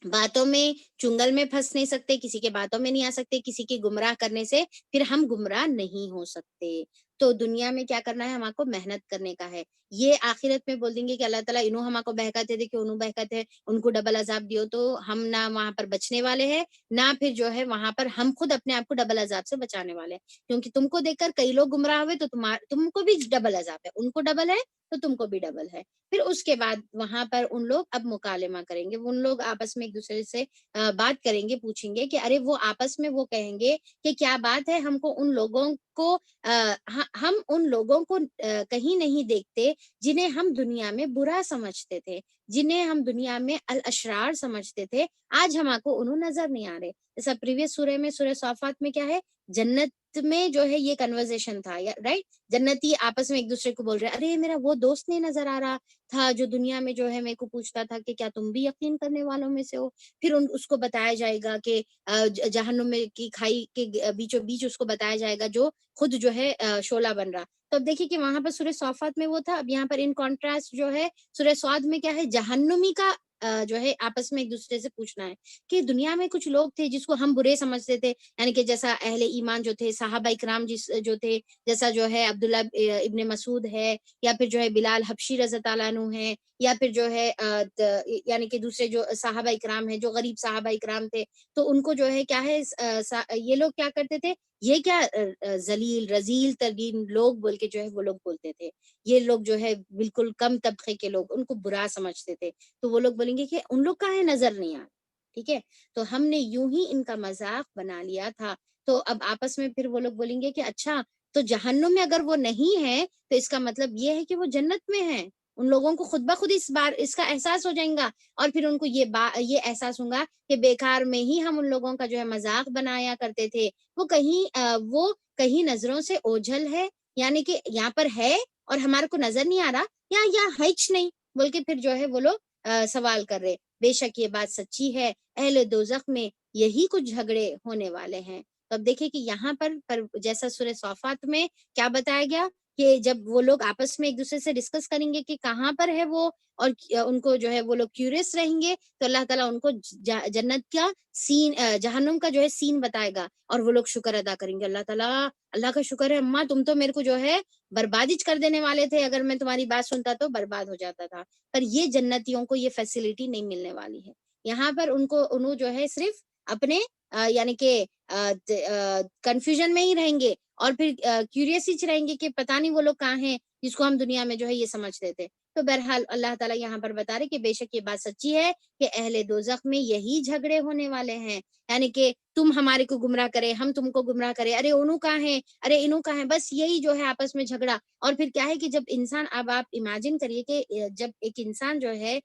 باتوں میں چنگل میں پھنس نہیں سکتے، کسی کے باتوں میں نہیں آ سکتے، کسی کے گمراہ کرنے سے پھر ہم گمراہ نہیں ہو سکتے۔ تو دنیا میں کیا کرنا ہے؟ ہم کو محنت کرنے کا ہے۔ یہ آخرت میں بول دیں گے کہ اللہ تعالیٰ انہوں ہم کو بہکاتے تھے کہ انہوں بہکاتے، ان کو ڈبل عذاب دیو، تو ہم نہ وہاں پر بچنے والے ہیں، نہ پھر جو ہے وہاں پر ہم خود اپنے آپ کو ڈبل عذاب سے بچانے والے ہیں، کیونکہ تم کو دیکھ کر کئی لوگ گمراہ ہوئے تو تم کو بھی ڈبل عذاب ہے، ان کو ڈبل ہے تو تم کو بھی ڈبل ہے۔ پھر اس کے بعد وہاں پر ان لوگ اب مکالمہ کریں گے، ان لوگ آپس میں ایک دوسرے سے بات کریں گے، پوچھیں گے کہ ارے وہ آپس میں وہ کہیں گے کہ کیا بات ہے، ہم کو ان لوگوں کو ہم ان لوگوں کو کہیں نہیں دیکھتے جنہیں ہم دنیا میں برا سمجھتے تھے، جنہیں ہم دنیا میں الاشرار سمجھتے تھے، آج ہم کو انہوں نظر نہیں آ رہے۔ جیسا پریویس سورہ میں، سورہ صافات میں کیا ہے؟ جنت میں جو ہے یہ کنورزیشن تھا، رائٹ؟ جنتی آپس میں ایک دوسرے کو بول رہے ارے میرا وہ دوست نہیں نظر آ رہا تھا جو دنیا میں جو ہے میرے کو پوچھتا تھا کہ کیا تم بھی یقین کرنے والوں میں سے ہو۔ پھر اس کو بتایا جائے گا کہ جہنم میں کی کھائی کے بیچوں بیچ اس کو بتایا جائے گا جو خود جو ہے شعلہ بن رہا۔ تو اب دیکھیے کہ وہاں پر سورہ صافات میں وہ تھا، اب یہاں پر ان کانٹراسٹ جو ہے سورہ صاد میں کیا ہے؟ جہنمی کا جو ہے آپس میں ایک دوسرے سے پوچھنا ہے کہ دنیا میں کچھ لوگ تھے جس کو ہم برے سمجھتے تھے، یعنی کہ جیسا اہل ایمان جو تھے، صحابہ اکرام جو تھے، جیسا جو ہے عبداللہ ابن مسعود ہے، یا پھر جو ہے بلال حبشی رضی اللہ عنہ ہے، یا پھر جو ہے یعنی کہ دوسرے جو صحابہ اکرام ہیں جو غریب صحابہ اکرام تھے، تو ان کو جو ہے کیا ہے یہ لوگ کیا کرتے تھے؟ یہ کیا ذلیل رذیل ترین لوگ بول کے جو ہے وہ لوگ بولتے تھے، یہ لوگ جو ہے بالکل کم طبقے کے لوگ ان کو برا سمجھتے تھے، تو وہ لوگ بولیں گے کہ ان لوگ کا ہے نظر نہیں آ، ٹھیک ہے؟ تو ہم نے یوں ہی ان کا مذاق بنا لیا تھا۔ تو اب آپس میں پھر وہ لوگ بولیں گے کہ اچھا تو جہنم میں اگر وہ نہیں ہے تو اس کا مطلب یہ ہے کہ وہ جنت میں ہے۔ ان لوگوں کو خود بخود اس کا احساس ہو جائے گا، اور پھر ان کو یہ احساس ہوگا کہ بیکار میں ہی ہم ان لوگوں کا جو ہے مذاق بنایا کرتے تھے، وہ کہیں نظروں سے اوجھل ہے، یعنی کہ یہاں پر ہے اور ہمارے کو نظر نہیں آ رہا، یا ہچ نہیں بول کے پھر جو ہے وہ لوگ سوال کر رہے۔ بے شک یہ بات سچی ہے، اہل دوزخ میں یہی کچھ جھگڑے ہونے والے ہیں۔ تو اب دیکھیں کہ یہاں پر جیسا سورہ صافات میں کیا بتایا گیا کہ جب وہ لوگ آپس میں ایک دوسرے سے ڈسکس کریں گے کہ کہاں پر ہے وہ، اور ان کو جو ہے وہ لوگ کیوریس رہیں گے، تو اللہ تعالیٰ ان کو جنت کا سین، جہنم کا جو ہے سین بتائے گا، اور وہ لوگ شکر ادا کریں گے، اللہ تعالیٰ اللہ کا شکر ہے اماں تم تو میرے کو جو ہے بربادی کر دینے والے تھے، اگر میں تمہاری بات سنتا تو برباد ہو جاتا تھا۔ پر یہ جنتیوں کو یہ فیسلٹی نہیں ملنے والی ہے، یہاں پر انہوں جو ہے صرف اپنے یعنی کہ کنفیوژن میں ہی رہیں گے، اور پھر کیوریسٹی رہیں گے کہ پتہ نہیں وہ لوگ کہاں ہیں جس کو ہم دنیا میں جو ہے یہ سمجھتے تھے۔ تو بہرحال اللہ تعالیٰ یہاں پر بتا رہے کہ بے شک یہ بات سچی ہے کہ اہل دوزخ میں یہی جھگڑے ہونے والے ہیں، یعنی کہ تم ہمارے کو گمراہ کرے، ہم تم کو گمراہ کرے، ارے انہوں کہاں ہیں، ارے انہوں کہاں ہیں، بس یہی جو ہے آپس میں جھگڑا۔ اور پھر کیا ہے کہ جب انسان، اب آپ امیجن کریے کہ جب ایک انسان جو ہے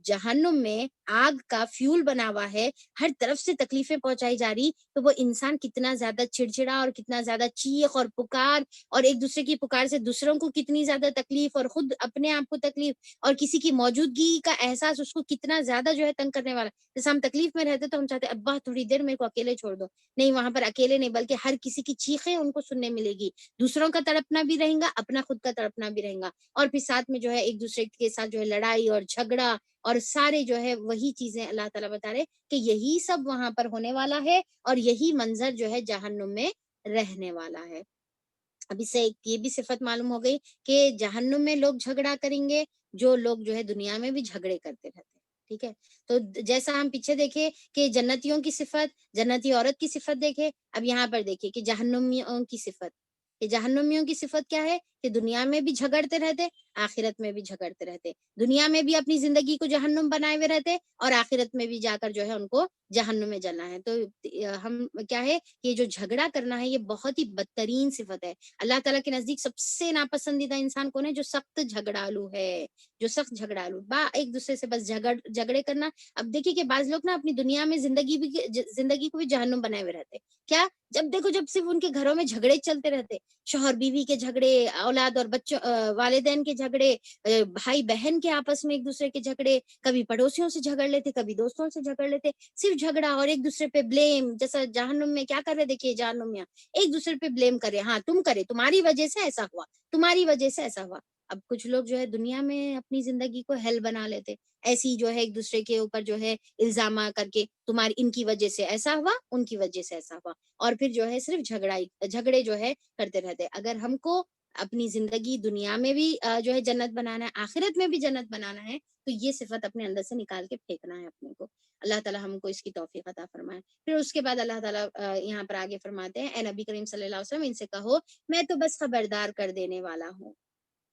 جہنم میں آگ کا فیول بنا ہوا ہے، ہر طرف سے تکلیفیں پہنچائی جا رہی، تو وہ انسان کتنا زیادہ چڑچڑا اور کتنا زیادہ چیخ اور پکار، اور ایک دوسرے کی پکار سے دوسروں کو کتنی زیادہ تکلیف اور خود اپنے آپ کو تکلیف، اور کسی کی موجودگی کا احساس اس کو کتنا زیادہ جو ہے تنگ کرنے والا. جیسے ہم تکلیف میں رہتے تو ہم چاہتے ابا تھوڑی دیر میرے کو اکیلے چھوڑ دو. نہیں، وہاں پر اکیلے نہیں بلکہ ہر کسی کی چیخیں ان کو سننے ملے گی. دوسروں کا تڑپنا بھی رہے گا، اپنا خود کا تڑپنا بھی رہے گا، اور پھر ساتھ میں جو ہے ایک دوسرے کے ساتھ جو ہے لڑائی اور جھگڑا اور سارے جو ہے وہی چیزیں اللہ تعالیٰ بتا رہے کہ یہی سب وہاں پر ہونے والا ہے، اور یہی منظر جو ہے جہنم میں رہنے والا ہے. اب اس سے ایک یہ بھی صفت معلوم ہو گئی کہ جہنم میں لوگ جھگڑا کریں گے جو لوگ جو ہے دنیا میں بھی جھگڑے کرتے رہتے ہیں. ٹھیک ہے، تو جیسا ہم پیچھے دیکھے کہ جنتیوں کی صفت، جنتی عورت کی صفت دیکھے، اب یہاں پر دیکھیے کہ جہنمیوں کی صفت. کہ جہنمیوں کی صفت کیا ہے کہ دنیا میں بھی جھگڑتے رہتے، آخرت میں بھی جھگڑتے رہتے. دنیا میں بھی اپنی زندگی کو جہنم بنائے ہوئے رہتے، اور آخرت میں بھی جا کر جو ہے ان کو جہنم میں جلنا ہے. تو ہم کیا ہے کہ جو جھگڑا کرنا ہے یہ بہت ہی بدترین صفت ہے. اللہ تعالیٰ کے نزدیک سب سے ناپسندیدہ انسان کون ہے؟ جو سخت جھگڑالو ہے، جو سخت جھگڑالو ایک دوسرے سے بس جھگڑے کرنا. اب دیکھیے کہ بعض لوگ نا اپنی دنیا میں زندگی کو بھی جہنم بنائے ہوئے رہتے. کیا؟ جب دیکھو جب صرف ان کے گھروں میں جھگڑے چلتے رہتے، شوہر بیوی کے جھگڑے، اولاد اور بچوں والدین کے جھگڑے، بھائی بہن کے آپس میں ایک دوسرے کے جھگڑے، کبھی پڑوسیوں سے جھگڑ لیتے، کبھی دوستوں سے جھگڑ لیتے، صرف جھگڑا اور ایک دوسرے پہ بلیم. جیسا جہنم میں کیا کر رہے دیکھیے جہنم میں ایک دوسرے پہ بلیم کرے، ہاں تم کرے، تمہاری وجہ سے ایسا ہوا، تمہاری وجہ سے ایسا ہوا. اب کچھ لوگ جو ہے دنیا میں اپنی زندگی کو ہیل بنا لیتے، ایسی جو ہے ایک دوسرے کے اوپر جو ہے الزام کر کے تمہاری ان کی وجہ سے ایسا ہوا، ان کی وجہ سے ایسا ہوا، اور پھر جو ہے صرف جھگڑے جو ہے کرتے رہتے. اگر ہم کو اپنی زندگی دنیا میں بھی جو ہے جنت بنانا ہے، آخرت میں بھی جنت بنانا ہے، تو یہ صفت اپنے اندر سے نکال کے پھینکنا ہے اپنے کو. اللہ تعالیٰ ہم کو اس کی توفیق عطا فرمائے. پھر اس کے بعد اللہ تعالیٰ یہاں پر آگے فرماتے ہیں، اے نبی کریم صلی اللہ علیہ وسلم ان سے کہو میں تو بس خبردار کر دینے والا ہوں.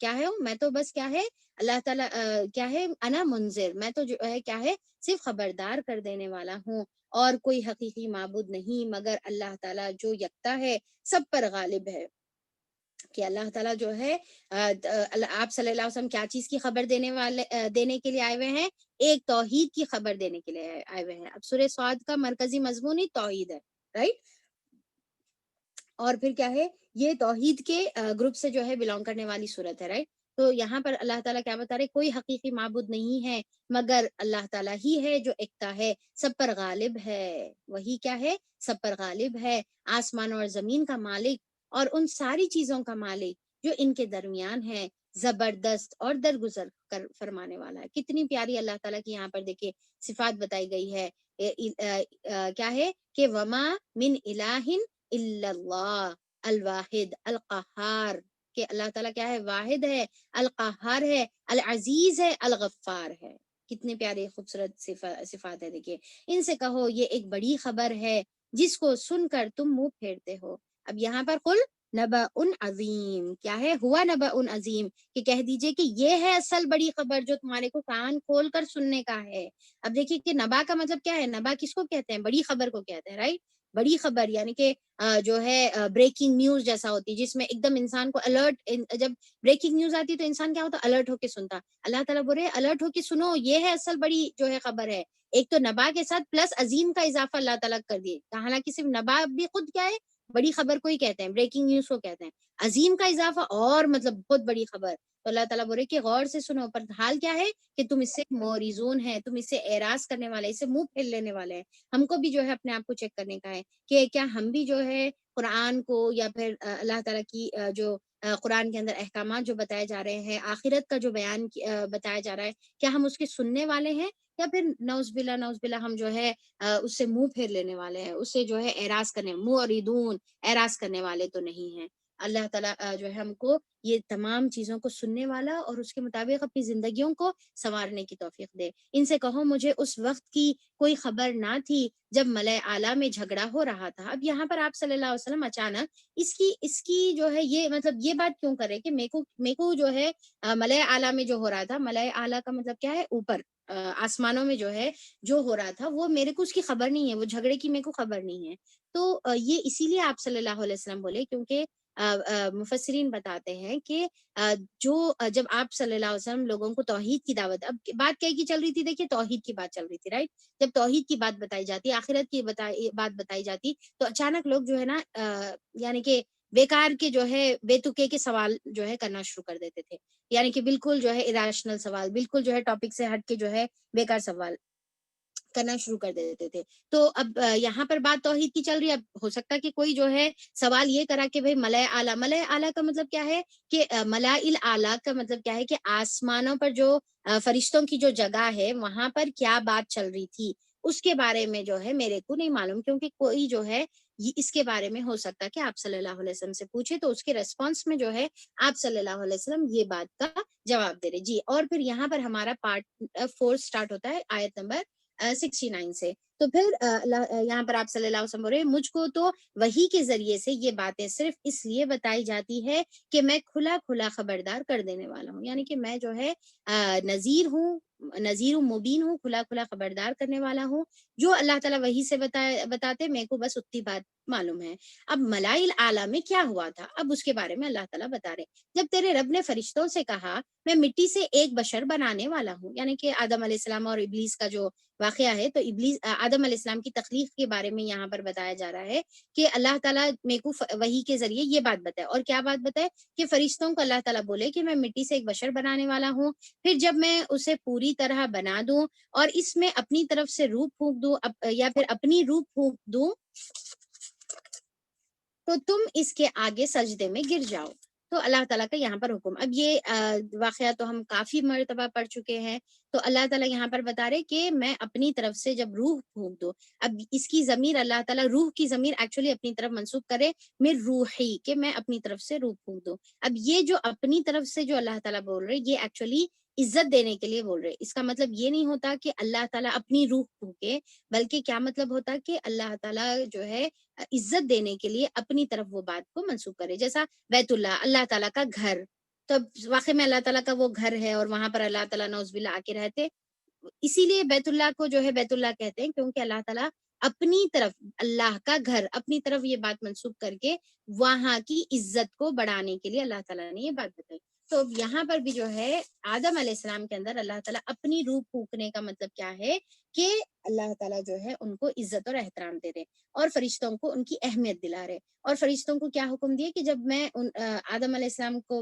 کیا ہے میں تو بس کیا ہے اللہ تعالیٰ کیا ہے انا منذر، میں تو جو ہے کیا ہے صرف خبردار کر دینے والا ہوں، اور کوئی حقیقی معبود نہیں مگر اللہ تعالیٰ جو یکتا ہے، سب پر غالب ہے. کہ اللہ تعالیٰ جو ہے آپ صلی اللہ علیہ وسلم کیا چیز کی خبر دینے کے لیے آئے ہوئے ہیں؟ ایک توحید کی خبر دینے کے لیے آئے ہوئے ہیں. اب سورہ صاد کا مرکزی مضمون ہی توحید ہے، رائٹ؟ اور پھر کیا ہے یہ توحید کے گروپ سے جو ہے بلونگ کرنے والی صورت ہے، رائٹ؟ تو یہاں پر اللہ تعالیٰ کیا بتا رہے؟ کوئی حقیقی معبود نہیں ہے مگر اللہ تعالیٰ ہی ہے جو ایکتا ہے، سب پر غالب ہے. وہی کیا ہے؟ سب پر غالب ہے، آسمان اور زمین کا مالک اور ان ساری چیزوں کا مالک جو ان کے درمیان ہے، زبردست اور درگزر کر فرمانے والا ہے. کتنی پیاری اللہ تعالیٰ کی یہاں پر دیکھیے صفات بتائی گئی ہے. کیا ہے کہ وما من الہ الا اللہ الواحد القہار، کہ اللہ تعالیٰ کیا ہے؟ واحد ہے، القہار ہے، العزیز ہے، الغفار ہے. کتنے پیارے خوبصورت صفات ہے. دیکھیے ان سے کہو یہ ایک بڑی خبر ہے جس کو سن کر تم منہ پھیرتے ہو. اب یہاں پر قل نبأ عظیم، کیا ہے؟ ہوا نبأ عظیم، کہ کہہ دیجئے کہ یہ ہے اصل بڑی خبر جو تمہارے کو کان کھول کر سننے کا ہے. اب دیکھیے کہ نبا کا مطلب کیا ہے؟ نبا کس کو کہتے ہیں؟ بڑی خبر کو کہتے ہیں، رائٹ؟ بڑی خبر یعنی کہ جو ہے بریکنگ نیوز جیسا ہوتی، جس میں ایک دم انسان کو الرٹ، جب بریکنگ نیوز آتی تو انسان کیا ہوتا؟ الرٹ ہو کے سنتا. اللہ تعالیٰ بول رہے الرٹ ہو کے سنو، یہ ہے اصل بڑی جو ہے خبر ہے. ایک تو نبا کے ساتھ پلس عظیم کا اضافہ اللہ تعالیٰ کر دیے. حالانکہ صرف نبا بھی خود کیا ہے؟ بڑی خبر کو ہی کہتے ہیں، بریکنگ نیوز کو کہتے ہیں. عظیم کا اضافہ اور مطلب بہت بڑی خبر. تو اللہ تعالیٰ بول رہے کہ غور سے سنو، پر حال کیا ہے کہ تم اس سے موریزون ہیں، تم اس سے اعراض کرنے والے، اس سے منہ پھیر لینے والے ہیں. ہم کو بھی جو ہے اپنے آپ کو چیک کرنے کا ہے کہ کیا ہم بھی جو ہے قرآن کو یا پھر اللہ تعالیٰ کی جو قرآن کے اندر احکامات جو بتائے جا رہے ہیں، آخرت کا جو بیان بتایا جا رہا ہے، کیا ہم اس کے سننے والے ہیں، یا پھر نعوذ باللہ ہم جو ہے اس سے منہ پھیر لینے والے ہیں، اس سے جو ہے اعراض کرنے، معرضون، اعراض کرنے والے تو نہیں ہیں. اللہ تعالیٰ جو ہے ہم کو یہ تمام چیزوں کو سننے والا اور اس کے مطابق اپنی زندگیوں کو سنوارنے کی توفیق دے. ان سے کہو مجھے اس وقت کی کوئی خبر نہ تھی جب ملائے اعلیٰ میں جھگڑا ہو رہا تھا. اب یہاں پر آپ صلی اللہ علیہ وسلم اچانک اس کی جو ہے یہ مطلب یہ بات کیوں کرے کہ میرے کو جو ہے ملائے اعلیٰ میں جو ہو رہا تھا، ملائے اعلیٰ کا مطلب کیا ہے؟ اوپر آسمانوں میں جو ہے جو ہو رہا تھا وہ میرے کو اس کی خبر نہیں ہے، وہ جھگڑے کی میرے کو خبر نہیں ہے. تو یہ اسی لیے آپ صلی اللہ علیہ وسلم بولے، کیونکہ مفسرین بتاتے ہیں کہ جو جب آپ صلی اللہ علیہ وسلم لوگوں کو توحید کی دعوت، اب بات کیا کی چل رہی تھی؟ دیکھیے توحید کی بات چل رہی تھی، رائٹ؟ جب توحید کی بات بتائی جاتی، آخرت کی بات بتائی جاتی، تو اچانک لوگ جو ہے نا یعنی کہ بیکار کے جو ہے بے تکے کے سوال جو ہے کرنا شروع کر دیتے تھے، یعنی کہ بالکل جو ہے irrational سوال، بالکل جو ہے ٹاپک سے ہٹ کے جو ہے بیکار سوال کرنا شروع کر دیتے تھے۔ تو اب یہاں پر بات توحید کی چل رہی ہے، اب ہو سکتا ہے کہ کوئی جو ہے سوال یہ کرا کہ بھئی ملائے اعلیٰ، ملائے اعلیٰ کا مطلب کیا ہے کہ ملائل اعلیٰ کا مطلب کیا ہے کہ آسمانوں پر جو فرشتوں کی جو جگہ ہے وہاں پر کیا بات چل رہی تھی اس کے بارے میں جو ہے میرے کو نہیں معلوم، کیونکہ کوئی جو ہے اس کے بارے میں ہو سکتا ہے کہ آپ صلی اللہ علیہ وسلم سے پوچھے تو اس کے ریسپانس میں جو ہے آپ صلی اللہ علیہ وسلم یہ بات کا جواب دے رہے جی۔ اور پھر یہاں پر ہمارا پارٹ 4 سٹارٹ ہوتا ہے آیت نمبر 69 سے۔ تو پھر یہاں پر آپ صلی اللہ علیہ وسلم بول رہے ہیں مجھ کو تو وحی کے ذریعے سے یہ باتیں صرف اس لیے بتائی جاتی ہے کہ میں کھلا کھلا خبردار کر دینے والا ہوں، یعنی کہ میں جو ہے نذیر مبین ہوں، کھلا کھلا خبردار کرنے والا ہوں۔ جو اللہ تعالیٰ وحی سے بتاتے میرے کو بس اتنی بات معلوم ہے۔ اب ملائل اعلیٰ میں کیا ہوا تھا اب اس کے بارے میں اللہ تعالیٰ بتا رہے، جب تیرے رب نے فرشتوں سے کہا میں مٹی سے ایک بشر بنانے والا ہوں، یعنی کہ آدم علیہ السلام اور ابلیس کا جو واقعہ ہے، تو آدم علیہ السلام کی تخلیق کے بارے میں یہاں پر بتایا جا رہا ہے کہ اللہ تعالیٰ میرے کو وحی کے ذریعے یہ بات بتائے، اور کیا بات بتائے کہ فرشتوں کو اللہ تعالیٰ بولے کہ میں مٹی سے ایک بشر بنانے والا ہوں، پھر جب میں اسے پوری طرح بنا دوں اور اس میں اپنی طرف سے روح پھونک دوں یا پھر اپنی روح پھونک دوں تو تم اس کے آگے سجدے میں گر جاؤ۔ تو اللہ تعالیٰ کا یہاں پر حکم، اب یہ واقعہ تو ہم کافی مرتبہ پڑھ چکے ہیں، تو اللہ تعالیٰ یہاں پر بتا رہے کہ میں اپنی طرف سے جب روح پھونک دو، اب اس کی ضمیر اللہ تعالیٰ روح کی ضمیر ایکچولی اپنی طرف منسوب کرے میں روحی، کہ میں اپنی طرف سے روح پھونک دوں۔ اب یہ جو اپنی طرف سے جو اللہ تعالیٰ بول رہے یہ ایکچولی عزت دینے کے لیے بول رہے، اس کا مطلب یہ نہیں ہوتا کہ اللہ تعالیٰ اپنی روح پھونکے، بلکہ کیا مطلب ہوتا کہ اللہ تعالیٰ جو ہے عزت دینے کے لیے اپنی طرف وہ بات کو منسوخ کرے، جیسا بیت اللہ، اللہ تعالیٰ کا گھر، تو واقعی میں اللہ تعالیٰ کا وہ گھر ہے اور وہاں پر اللہ تعالیٰ نعوذ باللہ آ کے رہتے، اسی لیے بیت اللہ کو جو ہے بیت اللہ کہتے ہیں، کیونکہ اللہ تعالیٰ اپنی طرف اللہ کا گھر اپنی طرف یہ بات منسوخ کر کے وہاں کی عزت کو بڑھانے کے لیے اللہ تعالیٰ نے یہ بات بتائی۔ تو یہاں پر بھی جو ہے آدم علیہ السلام کے اندر اللہ تعالیٰ اپنی روح پھونکنے کا مطلب کیا ہے کہ اللہ تعالیٰ جو ہے ان کو عزت اور احترام دے رہے اور فرشتوں کو ان کی اہمیت دلا رہے، اور فرشتوں کو کیا حکم دیے کہ جب میں آدم علیہ السلام کو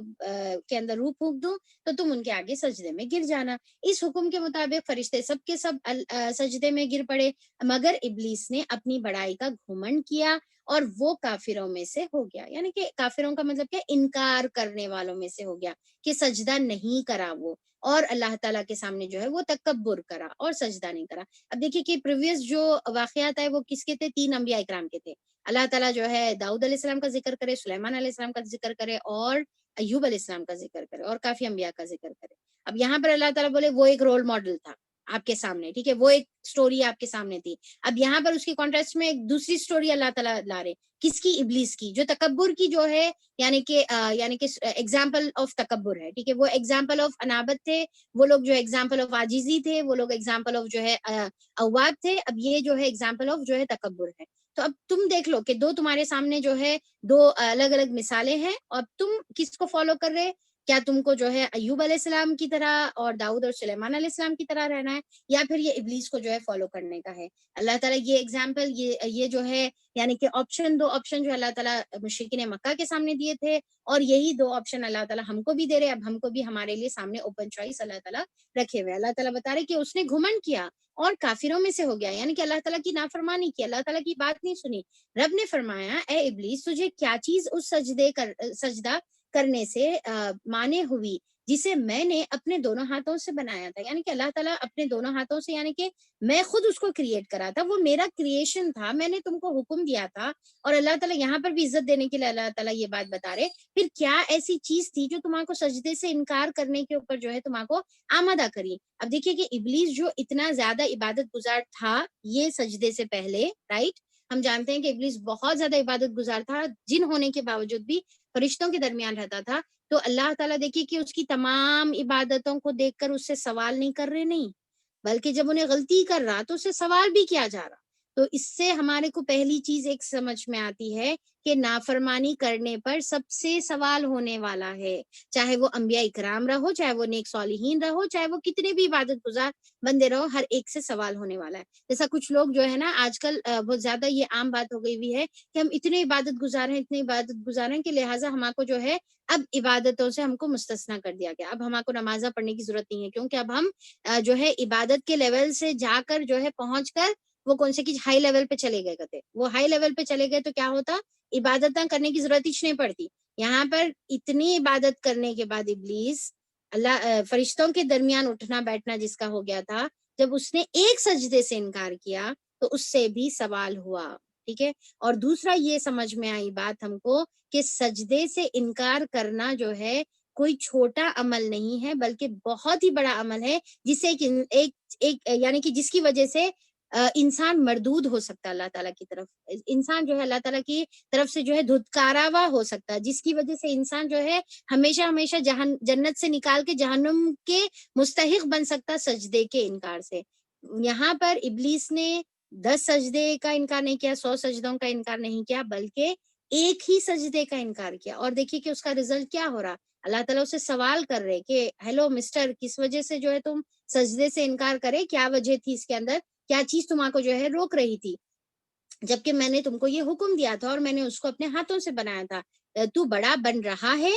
کے اندر روح پھونک دوں تو تم ان کے آگے سجدے میں گر جانا۔ اس حکم کے مطابق فرشتے سب کے سب سجدے میں گر پڑے، مگر ابلیس نے اپنی بڑائی کا گھمنڈ کیا اور وہ کافروں میں سے ہو گیا، یعنی کہ کافروں کا مطلب کیا، انکار کرنے والوں میں سے ہو گیا کہ سجدہ نہیں کرا وہ، اور اللہ تعالیٰ کے سامنے جو ہے وہ تکبر کرا اور سجدہ نہیں کرا۔ اب دیکھیے کہ پریویس جو واقعات ہے وہ کس کے تھے، 3 انبیاء اکرام کے تھے۔ اللہ تعالیٰ جو ہے داؤد علیہ السلام کا ذکر کرے، سلیمان علیہ السلام کا ذکر کرے اور ایوب علیہ السلام کا ذکر کرے اور کافی انبیاء کا ذکر کرے۔ اب یہاں پر اللہ تعالیٰ بولے وہ ایک رول ماڈل تھا آپ کے سامنے، ٹھیک ہے، وہ ایک سٹوری آپ کے سامنے تھی۔ اب یہاں پر اس کے کانٹیکسٹ میں ایک دوسری سٹوری اللہ تعالیٰ لا رہے، کس کی، ابلیس کی، جو تکبر کی جو ہے یعنی کہ ایگزامپل آف تکبر ہے، ٹھیک ہے، وہ ایگزامپل آف انابت تھے، وہ لوگ جو ایگزامپل آف عاجزی تھے، وہ لوگ ایگزامپل آف جو ہے اواب تھے، اب یہ جو ہے ایگزامپل آف جو ہے تکبر ہے۔ تو اب تم دیکھ لو کہ دو تمہارے سامنے جو ہے دو الگ الگ مثالیں ہیں، اور تم کس کو فالو کر رہے، کیا تم کو جو ہے ایوب علیہ السلام کی طرح اور داؤد اور سلیمان علیہ السلام کی طرح رہنا ہے، یا پھر یہ ابلیس کو جو ہے فالو کرنے کا ہے۔ اللہ تعالیٰ یہ ایگزامپل یہ جو ہے یعنی کہ دو آپشن جو اللہ تعالیٰ مشرکین مکہ کے سامنے دیے تھے، اور یہی 2 آپشن اللہ تعالیٰ ہم کو بھی دے رہے، اب ہم کو بھی ہمارے لیے سامنے اوپن چوائس اللہ تعالیٰ رکھے ہوئے۔ اللہ تعالیٰ بتا رہے کہ اس نے گھمنڈ کیا اور کافروں میں سے ہو گیا، یعنی کہ اللہ تعالیٰ کی نافرمانی کی، اللہ تعالیٰ کی بات نہیں سنی۔ رب نے فرمایا اے ابلیس تجھے کیا چیز اس سجدہ کرنے سے مانے ہوئی جسے میں نے اپنے دونوں ہاتھوں سے بنایا تھا، یعنی کہ اللہ تعالیٰ اپنے دونوں ہاتھوں سے، یعنی کہ میں خود اس کو کریٹ کرا تھا، وہ میرا کریشن تھا، میں نے تم کو حکم دیا تھا۔ اور اللہ تعالیٰ یہاں پر بھی عزت دینے کے لیے اللہ تعالیٰ یہ بات بتا رہے، پھر کیا ایسی چیز تھی جو تمہارے کو سجدے سے انکار کرنے کے اوپر جو ہے تمہارے کو آمادہ کری۔ اب دیکھیے کہ ابلیس جو اتنا زیادہ عبادت گزار تھا یہ سجدے سے پہلے، رائٹ، ہم جانتے ہیں کہ ابلیس بہت زیادہ عبادت گزار تھا، جن ہونے کے باوجود بھی فرشتوں کے درمیان رہتا تھا، تو اللہ تعالیٰ دیکھیے کہ اس کی تمام عبادتوں کو دیکھ کر اس سے سوال نہیں کر رہے، نہیں، بلکہ جب انہیں غلطی کر رہا تو اس سے سوال بھی کیا جا رہا۔ تو اس سے ہمارے کو پہلی چیز ایک سمجھ میں آتی ہے کہ نافرمانی کرنے پر سب سے سوال ہونے والا ہے، چاہے وہ انبیاء اکرام رہو، چاہے وہ نیک صالحین رہو، چاہے وہ کتنے بھی عبادت گزار بندے رہو، ہر ایک سے سوال ہونے والا ہے۔ جیسا کچھ لوگ جو ہے نا آج کل بہت زیادہ یہ عام بات ہو گئی ہوئی ہے کہ ہم اتنے عبادت گزار ہیں، اتنے عبادت گزار ہیں کہ لہٰذا ہمارے کو جو ہے اب عبادتوں سے ہم کو مستثنا کر دیا گیا، اب ہمارے کو نمازہ پڑھنے کی ضرورت نہیں ہے، کیونکہ اب ہم جو ہے عبادت کے لیول سے جا کر جو ہے پہنچ کر وہ کون سے کی ہائی لیول پہ چلے گئے کہتے، وہ ہائی لیول پہ چلے گئے تو کیا ہوتا، عبادت کرنے کی ضرورت ہی نہیں پڑتی۔ یہاں پر اتنی عبادت کرنے کے بعد ابلیس اللہ فرشتوں کے درمیان اٹھنا بیٹھنا جس کا ہو گیا تھا، جب اس نے ایک سجدے سے انکار کیا تو اس سے بھی سوال ہوا، ٹھیک ہے۔ اور دوسرا یہ سمجھ میں آئی بات ہم کو کہ سجدے سے انکار کرنا جو ہے کوئی چھوٹا عمل نہیں ہے، بلکہ بہت ہی بڑا عمل ہے، جس سے ایک یعنی کہ جس کی وجہ سے انسان مردود ہو سکتا ہے اللہ تعالیٰ کی طرف، انسان جو ہے اللہ تعالیٰ کی طرف سے جو ہے دھتکارا ہوا ہو سکتا ہے، جس کی وجہ سے انسان جو ہے ہمیشہ ہمیشہ جنت سے نکال کے جہنم کے مستحق بن سکتا سجدے کے انکار سے۔ یہاں پر ابلیس نے 10 سجدے کا انکار نہیں کیا، 100 سجدوں کا انکار نہیں کیا، بلکہ ایک ہی سجدے کا انکار کیا۔ اور دیکھیے کہ اس کا رزلٹ کیا ہو رہا، اللہ تعالیٰ اسے سوال کر رہے کہ ہیلو مسٹر، کس وجہ سے جو ہے تم سجدے سے انکار کرے، کیا وجہ تھی اس کے اندر، کیا چیز تمہارے کو جو ہے روک رہی تھی، جبکہ میں نے تم کو یہ حکم دیا تھا اور میں نے اس کو اپنے ہاتھوں سے بنایا تھا، تو بڑا بن رہا ہے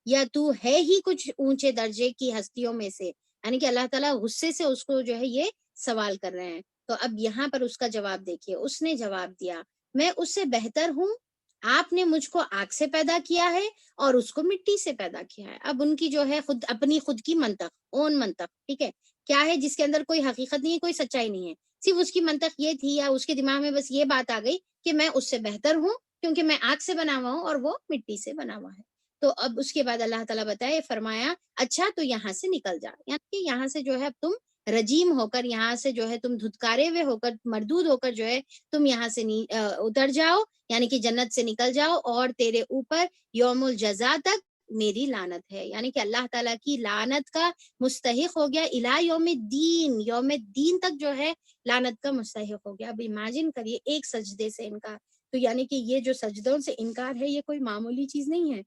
یا تو ہے ہی کچھ اونچے درجے کی ہستیوں میں سے، یعنی کہ اللہ تعالیٰ غصے سے اس کو جو ہے یہ سوال کر رہے ہیں۔ تو اب یہاں پر اس کا جواب دیکھیے، اس نے جواب دیا میں اس سے بہتر ہوں، آپ نے مجھ کو آگ سے پیدا کیا ہے اور اس کو مٹی سے پیدا کیا ہے۔ اب ان کی جو ہے خود کی منطق، اون منطق، ٹھیک ہے، کیا ہے جس کے اندر کوئی حقیقت نہیں ہے، کوئی سچائی نہیں ہے، صرف اس کی منطق یہ تھی یا اس کے دماغ میں بس یہ بات آ گئی کہ میں اس سے بہتر ہوں کیونکہ میں آگ سے بنا ہوا ہوں اور وہ مٹی سے بنا ہوا ہے۔ تو اب اس کے بعد اللہ تعالیٰ بتائے، فرمایا اچھا تو یہاں سے نکل جا، یعنی کہ یہاں سے جو ہے اب تم رجیم ہو کر، یہاں سے جو ہے تم دھتکارے ہوئے ہو کر، مردود ہو کر جو ہے تم یہاں سے اتر جاؤ، یعنی کہ جنت سے نکل جاؤ، اور تیرے اوپر یوم الجزا تک میری لعنت ہے، یعنی کہ اللہ تعالیٰ کی لعنت کا مستحق ہو گیا، الہ یوم الدین، یوم الدین تک جو ہے لعنت کا مستحق ہو گیا۔ اب امیجن کریے ایک سجدے سے انکار، تو یعنی کہ یہ جو سجدوں سے انکار ہے یہ کوئی معمولی چیز نہیں ہے،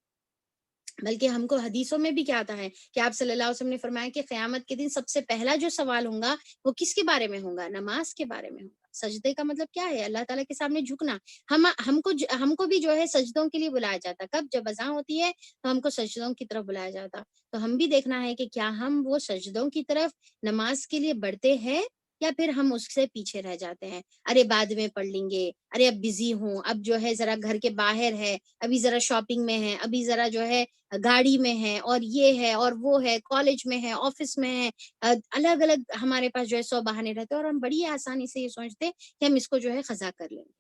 بلکہ ہم کو حدیثوں میں بھی کیا آتا ہے کہ آپ صلی اللہ علیہ وسلم نے فرمایا کہ قیامت کے دن سب سے پہلا جو سوال ہوگا وہ کس کے بارے میں ہوگا، نماز کے بارے میں ہوگا۔ سجدے کا مطلب کیا ہے، اللہ تعالیٰ کے سامنے جھکنا۔ ہم کو بھی جو ہے سجدوں کے لیے بلایا جاتا، کب جب اذان ہوتی ہے تو ہم کو سجدوں کی طرف بلایا جاتا، تو ہم بھی دیکھنا ہے کہ کیا ہم وہ سجدوں کی طرف نماز کے لیے بڑھتے ہیں یا پھر ہم اس سے پیچھے رہ جاتے ہیں، ارے بعد میں پڑھ لیں گے، ارے اب بزی ہوں، اب جو ہے ذرا گھر کے باہر ہے، ابھی ذرا شاپنگ میں ہے، ابھی ذرا جو ہے گاڑی میں ہے، اور یہ ہے اور وہ ہے، کالج میں ہے، آفس میں ہے، الگ الگ ہمارے پاس جو ہے 100 بہانے رہتے ہیں، اور ہم بڑی آسانی سے یہ سوچتے ہیں کہ ہم اس کو جو ہے قضا کر لیں گے۔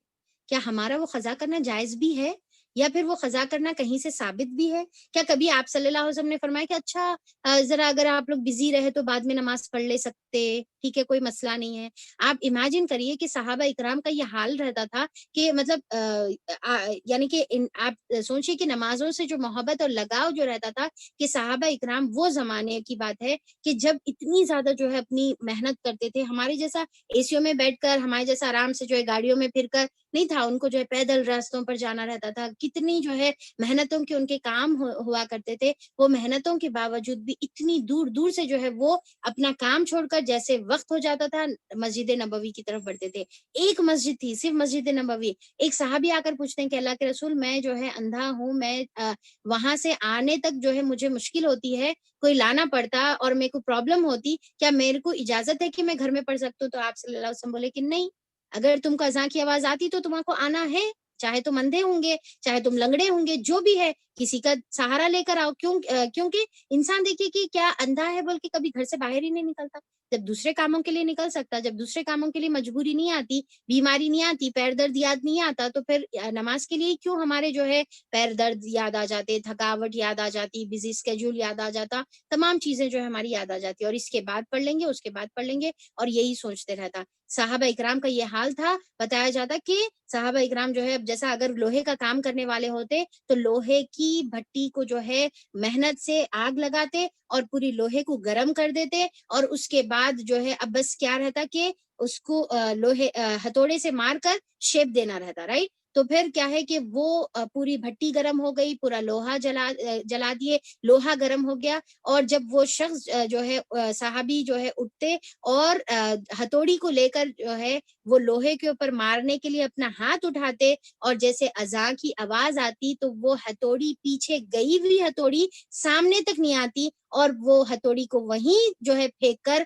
کیا ہمارا وہ قضا کرنا جائز بھی ہے، یا پھر وہ قضا کرنا کہیں سے ثابت بھی ہے؟ کیا کبھی آپ صلی اللہ علیہ وسلم نے فرمایا کہ اچھا ذرا اگر آپ لوگ بزی رہے تو بعد میں نماز پڑھ لے سکتے، ٹھیک ہے، کوئی مسئلہ نہیں ہے؟ آپ امیجن کریے کہ صحابہ اکرام کا یہ حال رہتا تھا کہ مطلب یعنی کہ آپ سوچیے کہ نمازوں سے جو محبت اور لگاؤ جو رہتا تھا، کہ صحابہ اکرام وہ زمانے کی بات ہے کہ جب اتنی زیادہ جو ہے اپنی محنت کرتے تھے، ہمارے جیسا اے سیوں میں بیٹھ کر، ہمارے جیسا آرام سے جو ہے گاڑیوں میں پھر کر نہیں تھا، ان کو جو ہے پیدل راستوں پر جانا رہتا تھا، کتنی جو ہے محنتوں کے ان کے کام ہوا کرتے تھے، وہ محنتوں کے باوجود بھی اتنی دور دور سے جو ہے وہ اپنا کام چھوڑ کر جیسے وقت ہو جاتا تھا مسجد نبوی کی طرف بڑھتے تھے۔ ایک مسجد تھی، صرف مسجد نبوی۔ ایک صحابی آ کر پوچھتے ہیں کہ اللہ کے رسول، میں جو ہے اندھا ہوں، میں وہاں سے آنے تک جو ہے مجھے مشکل ہوتی ہے، کوئی لانا پڑتا اور میرے کو پرابلم ہوتی، کیا میرے کو اجازت ہے کہ میں گھر میں پڑھ سکتا ہوں؟ تو آپ صلی اللہ علیہ وسلم بولے کہ نہیں، اگر تم کو اذان کی آواز آتی تو تمہارے کو آنا ہے، چاہے تم اندھے ہوں گے، چاہے تم لنگڑے ہوں گے، جو بھی ہے، کسی کا سہارا لے کر آؤ۔ کیونکہ انسان دیکھیے کہ کیا اندھا ہے بول کے کبھی گھر سے باہر ہی نہیں نکلتا، جب دوسرے کاموں کے لیے نکل سکتا، جب دوسرے کاموں کے لیے مجبوری نہیں آتی، بیماری نہیں آتی، پیر درد یاد نہیں آتا، تو پھر نماز کے لیے کیوں ہمارے جو ہے پیر درد یاد آ جاتے، تھکاوٹ یاد آ جاتی، بزی اسکیڈول یاد آ جاتا، تمام چیزیں جو ہے ہماری یاد آ جاتی، اور اس کے بعد پڑھ لیں گے، اس کے بعد پڑھ لیں گے، اور یہی سوچتے رہتا۔ صحابہ اکرام کا یہ حال تھا، بتایا جاتا کہ صحابہ اکرام جو ہے جیسا اگر لوہے کا کام کرنے والے ہوتے تو لوہے کی کی بھٹی کو جو ہے محنت سے آگ لگاتے اور پوری لوہے کو گرم کر دیتے، اور اس کے بعد جو ہے اب بس کیا رہتا کہ اس کو لوہے ہتھوڑے سے مار کر شیپ دینا رہتا، رائٹ؟ تو پھر کیا ہے کہ وہ پوری بھٹی گرم ہو گئی، پورا لوہا جلا دیے، لوہا گرم ہو گیا، اور جب وہ شخص جو ہے صحابی جو ہے اٹھتے اور ہتھوڑی کو لے کر جو ہے وہ لوہے کے اوپر مارنے کے لیے اپنا ہاتھ اٹھاتے، اور جیسے اذان کی آواز آتی تو وہ ہتھوڑی پیچھے گئی ہوئی ہتھوڑی سامنے تک نہیں آتی، اور وہ ہتھوڑی کو وہیں جو ہے پھینک کر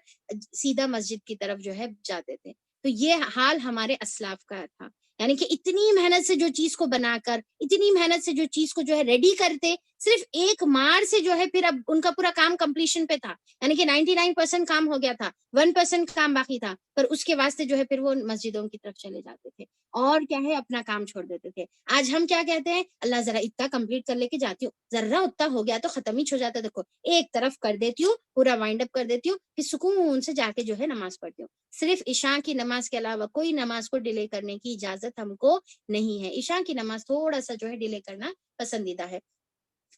سیدھا مسجد کی طرف جو ہے جاتے تھے۔ تو یہ حال ہمارے اسلاف کا تھا، یعنی کہ اتنی محنت سے جو چیز کو بنا کر، اتنی محنت سے جو چیز کو جو ہے ریڈی کرتے، صرف ایک مار سے جو ہے پھر اب ان کا پورا کام کمپلیشن پہ تھا، یعنی کہ 99% کام ہو گیا تھا، 1% کام باقی تھا، پر اس کے واسطے جو ہے پھر وہ مسجدوں کی طرف چلے جاتے تھے اور کیا ہے اپنا کام چھوڑ دیتے تھے۔ آج ہم کیا کہتے ہیں، اللہ ذرا اتنا کمپلیٹ کر لے کے جاتی ہوں، ذرا اتنا ہو گیا تو ختم ہی ہو جاتا ہے، دیکھو ایک طرف کر دیتی ہوں، پورا وائنڈ اپ کر دیتی ہوں، پھر سکون سے جا کے جو ہے نماز پڑھتی ہوں۔ صرف عشاء کی نماز کے علاوہ کوئی نماز کو ڈیلے کرنے کی اجازت ہم کو نہیں ہے۔ عشاء کی نماز تھوڑا سا جو ہے ڈیلے کرنا پسندیدہ ہے۔